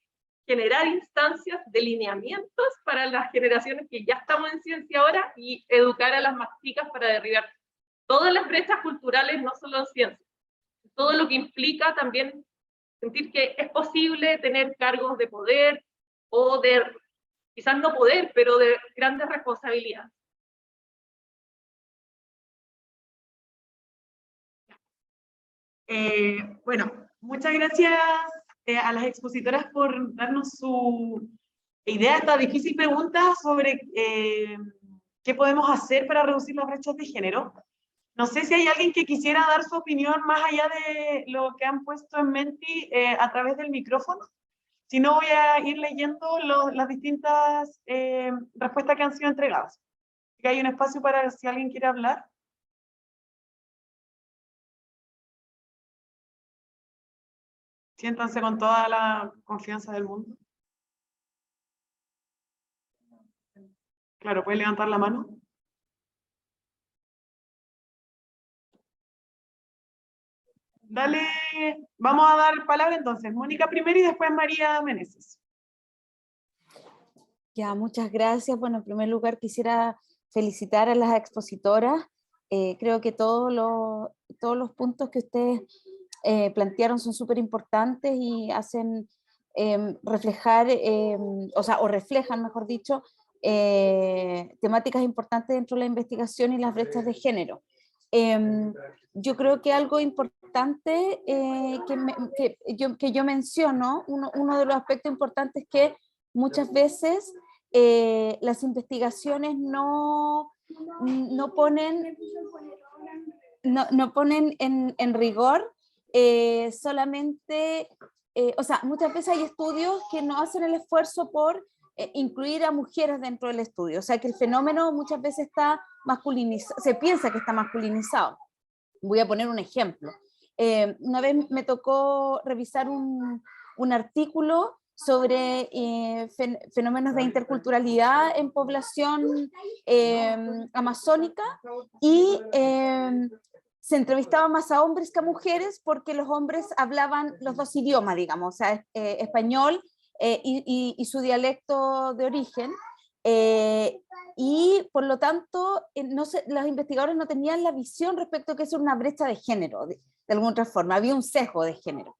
generar instancias de lineamientos para las generaciones que ya estamos en ciencia ahora y educar a las más chicas para derribar todas las brechas culturales, no solo en ciencia. Todo lo que implica también sentir que es posible tener cargos de poder o de, quizás no poder, pero de grandes responsabilidades. Bueno, muchas gracias a las expositoras por darnos su idea, esta difícil pregunta sobre qué podemos hacer para reducir las brechas de género. No sé si hay alguien que quisiera dar su opinión más allá de lo que han puesto en Menti a través del micrófono. Si no, voy a ir leyendo las distintas respuestas que han sido entregadas. Así que hay un espacio para si alguien quiere hablar. Siéntanse con toda la confianza del mundo. Claro, pueden levantar la mano. Dale, vamos a dar palabra entonces. Mónica primero y después María Meneses. Ya, muchas gracias. Bueno, en primer lugar quisiera felicitar a las expositoras. Creo que todos los puntos que ustedes plantearon son súper importantes y hacen reflejar, o reflejan, mejor dicho, temáticas importantes dentro de la investigación y las brechas de género. Yo creo que algo importante que yo menciono, uno de los aspectos importantes es que muchas veces las investigaciones no ponen... no ponen en rigor solamente, o sea, muchas veces hay estudios que no hacen el esfuerzo por incluir a mujeres dentro del estudio, o sea que el fenómeno muchas veces está masculinizado, se piensa que está masculinizado. Voy a poner un ejemplo. Una vez me tocó revisar un artículo sobre fenómenos de interculturalidad en población amazónica y se entrevistaba más a hombres que a mujeres porque los hombres hablaban los dos idiomas, digamos, o sea, español y su dialecto de origen, y por lo tanto los investigadores no tenían la visión respecto a que eso era una brecha de género, de alguna otra forma, había un sesgo de género.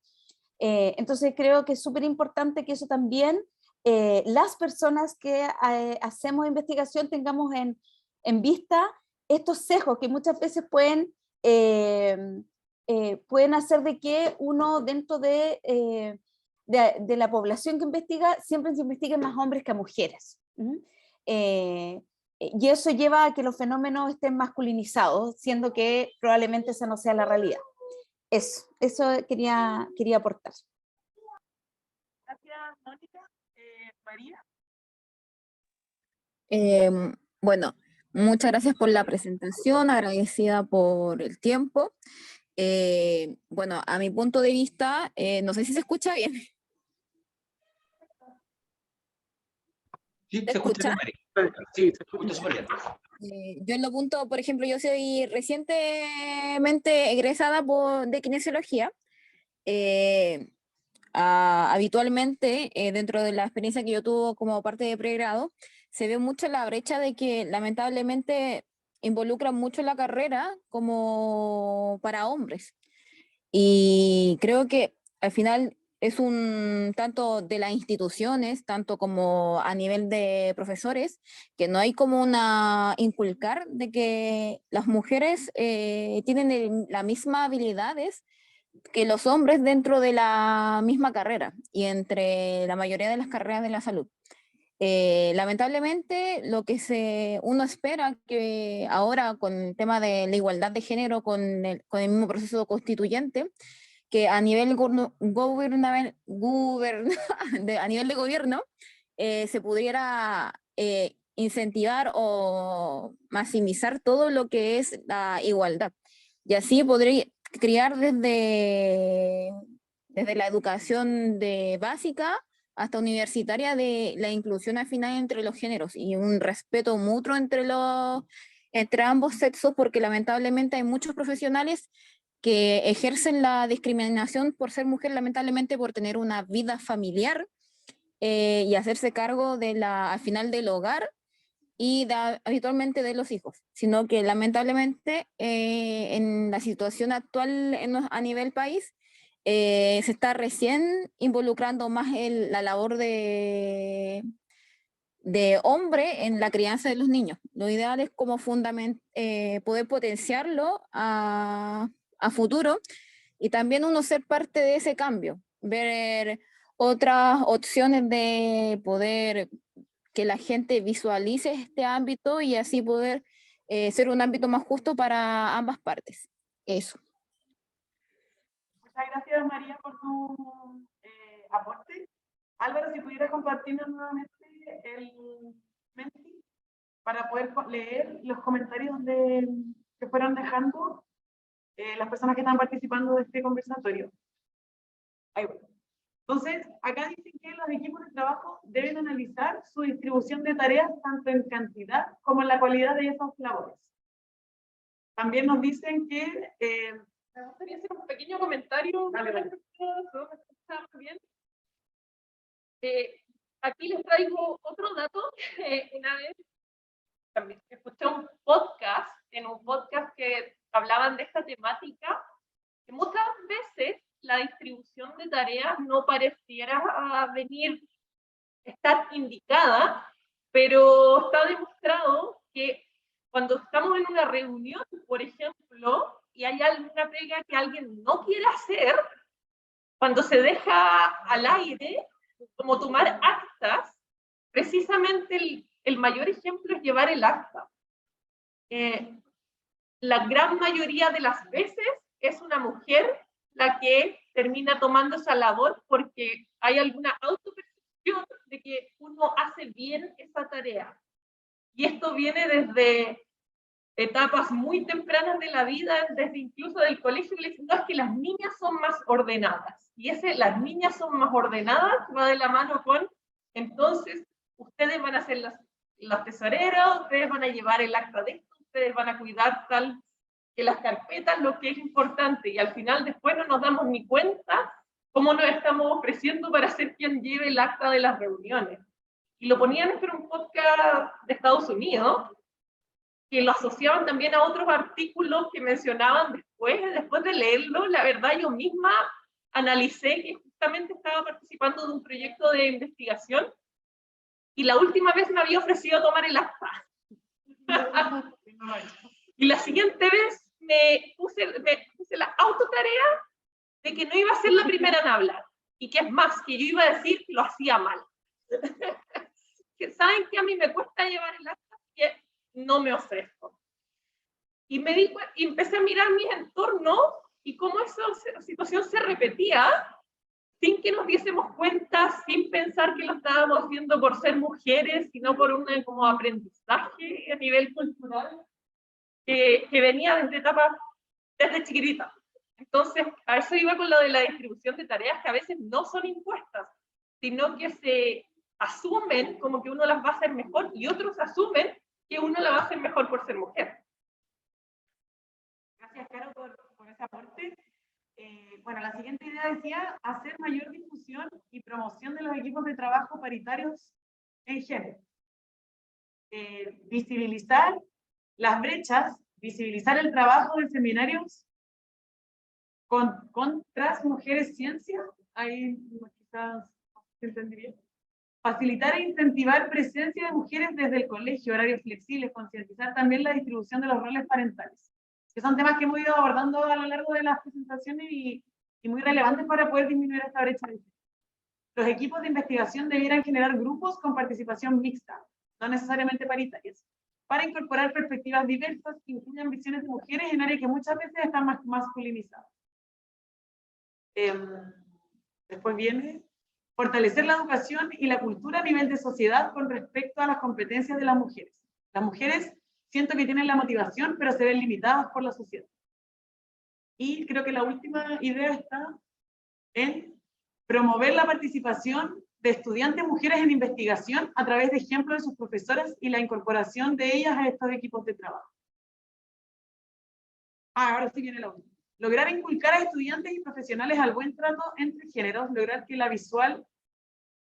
Entonces creo que es súper importante que eso también las personas que hacemos investigación tengamos en vista estos sesgos que muchas veces pueden hacer de que uno dentro de la población que investiga siempre se investiguen más hombres que a mujeres. Y eso lleva a que los fenómenos estén masculinizados, siendo que probablemente esa no sea la realidad. Eso quería aportar. Gracias, Mónica. María. Bueno, muchas gracias por la presentación, agradecida por el tiempo. Bueno, a mi punto de vista, no sé si se escucha bien. Sí, ¿Se se escucha bien, escucha? María. Sí, se Escucha súper bien. Yo en lo punto, por ejemplo, yo soy recientemente egresada de kinesiología. Habitualmente, dentro de la experiencia que yo tuve como parte de pregrado, se ve mucho la brecha de que lamentablemente involucran mucho la carrera como para hombres. Y creo que al final es un tanto de las instituciones, tanto como a nivel de profesores, que no hay como una inculcar de que las mujeres tienen las mismas habilidades que los hombres dentro de la misma carrera y entre la mayoría de las carreras de la salud. Lamentablemente, lo que uno espera que ahora con el tema de la igualdad de género, con el mismo proceso constituyente, que a nivel a nivel de gobierno se pudiera incentivar o maximizar todo lo que es la igualdad. Y así podría criar desde la educación básica hasta universitaria de la inclusión al final entre los géneros y un respeto mutuo entre ambos sexos, porque lamentablemente hay muchos profesionales que ejercen la discriminación por ser mujer, lamentablemente por tener una vida familiar y hacerse cargo al final del hogar y habitualmente de los hijos, sino que lamentablemente en la situación actual a nivel país se está recién involucrando más la labor de hombre en la crianza de los niños. Lo ideal es como poder potenciarlo a futuro y también uno ser parte de ese cambio, ver otras opciones de poder que la gente visualice este ámbito y así poder ser un ámbito más justo para ambas partes. Eso. Muchas gracias, María, por tu aporte. Álvaro, si pudieras compartirnos nuevamente el Menti para poder leer los comentarios que fueron dejando las personas que están participando de este conversatorio. Ahí va. Entonces, acá dicen que los equipos de trabajo deben analizar su distribución de tareas tanto en cantidad como en la cualidad de esas labores. También nos dicen que... me gustaría hacer un pequeño comentario. Dale. Bien. Aquí les traigo otro dato. Una vez también escuché en un podcast que hablaban de esta temática, que muchas veces la distribución de tareas no pareciera estar indicada, pero está demostrado que cuando estamos en una reunión, por ejemplo, y hay alguna pega que alguien no quiere hacer, cuando se deja al aire, como tomar actas, precisamente el mayor ejemplo es llevar el acta. la gran mayoría de las veces es una mujer la que termina tomando esa labor porque hay alguna autopercepción de que uno hace bien esa tarea. Y esto viene desde etapas muy tempranas de la vida, desde incluso del colegio, que le dicen, no, es que las niñas son más ordenadas. Y las niñas son más ordenadas va de la mano con, entonces, ustedes van a ser las tesoreras, ustedes van a llevar el acta de esto, ustedes van a cuidar tal que las carpetas, lo que es importante. Y al final después no nos damos ni cuenta cómo nos estamos ofreciendo para ser quien lleve el acta de las reuniones. Y lo ponían en un podcast de Estados Unidos, que lo asociaban también a otros artículos que mencionaban después de leerlo. La verdad, yo misma analicé que justamente estaba participando de un proyecto de investigación y la última vez me había ofrecido tomar el acta. Y la siguiente vez me puse la autotarea de que no iba a ser la primera en hablar. Y que es más, que yo iba a decir que lo hacía mal. Que saben que a mí me cuesta llevar el acta, que no me ofrezco. Y empecé a mirar mis entornos y cómo esa situación se repetía sin que nos diésemos cuenta, sin pensar que lo estábamos haciendo por ser mujeres, sino por un como aprendizaje a nivel cultural que venía desde chiquitita. Entonces, a eso iba con lo de la distribución de tareas que a veces no son impuestas, sino que se asumen como que uno las va a hacer mejor y otros asumen que uno la va a hacer mejor por ser mujer. Gracias, Caro, por ese aporte. Bueno, la siguiente idea decía hacer mayor difusión y promoción de los equipos de trabajo paritarios en género. Visibilizar las brechas, visibilizar el trabajo de seminarios contra mujeres ciencia, ahí quizás se entendí bien. Facilitar e incentivar presencia de mujeres desde el colegio, horarios flexibles, concientizar también la distribución de los roles parentales, que son temas que hemos ido abordando a lo largo de las presentaciones y muy relevantes para poder disminuir esta brecha. Los equipos de investigación debieran generar grupos con participación mixta, no necesariamente paritarias, para incorporar perspectivas diversas que incluyan visiones de mujeres en áreas que muchas veces están más masculinizadas. Después viene fortalecer la educación y la cultura a nivel de sociedad con respecto a las competencias de las mujeres. Las mujeres siento que tienen la motivación, pero se ven limitadas por la sociedad. Y creo que la última idea está en promover la participación de estudiantes mujeres en investigación a través de ejemplos de sus profesoras y la incorporación de ellas a estos equipos de trabajo. Ahora sí viene la última. Lograr inculcar a estudiantes y profesionales al buen trato entre géneros, lograr que la visual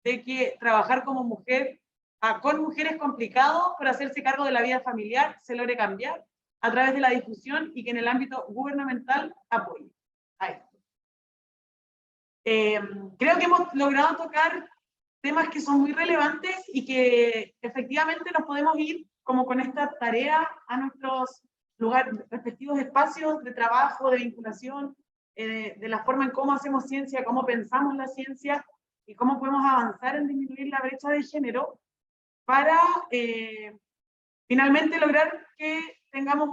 de que trabajar como mujer con mujeres es complicado, pero hacerse cargo de la vida familiar se logre cambiar a través de la difusión y que en el ámbito gubernamental apoye a esto. Creo que hemos logrado tocar temas que son muy relevantes y que efectivamente nos podemos ir como con esta tarea a nuestros respectivos espacios de trabajo, de vinculación, de la forma en cómo hacemos ciencia, cómo pensamos la ciencia y cómo podemos avanzar en disminuir la brecha de género para finalmente lograr que tengamos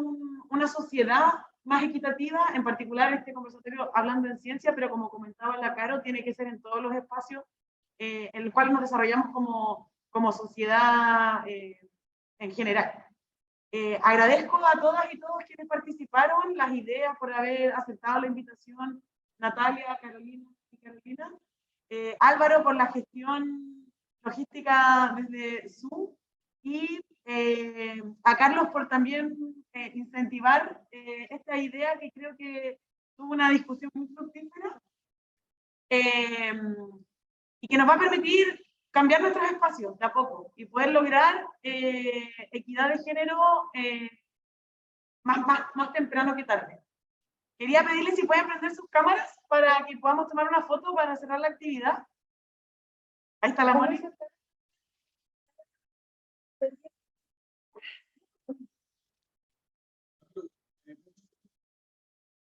una sociedad más equitativa, en particular este conversatorio hablando en ciencia, pero como comentaba la Caro, tiene que ser en todos los espacios en el cual nos desarrollamos como sociedad en general. Agradezco a todas y todos quienes participaron, las ideas por haber aceptado la invitación, Natalia, Carolina y Carolina, Álvaro por la gestión logística desde Zoom y a Carlos por también incentivar esta idea que creo que tuvo una discusión muy fructífera y que nos va a permitir cambiar nuestros espacios de a poco y poder lograr equidad de género más temprano que tarde. Quería pedirles si pueden prender sus cámaras para que podamos tomar una foto para cerrar la actividad. Ahí está la Mónica.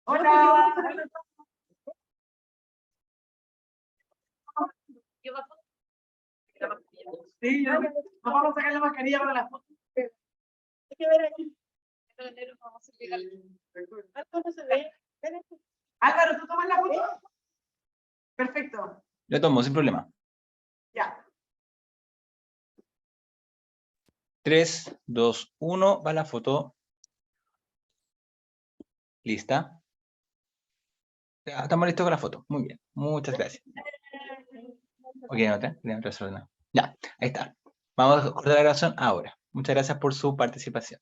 Hola. Sí, nos vamos a sacar la mascarilla para la foto. Hay que ver aquí. Álvaro, ¿tú tomas la foto? Perfecto. Lo tomo, sin problema. Ya. 3, 2, 1, va la foto. ¿Lista? Ya, estamos listos con la foto. Muy bien, muchas gracias. Ok, nota, Ya, ahí está. Vamos a cortar la grabación ahora. Muchas gracias por su participación.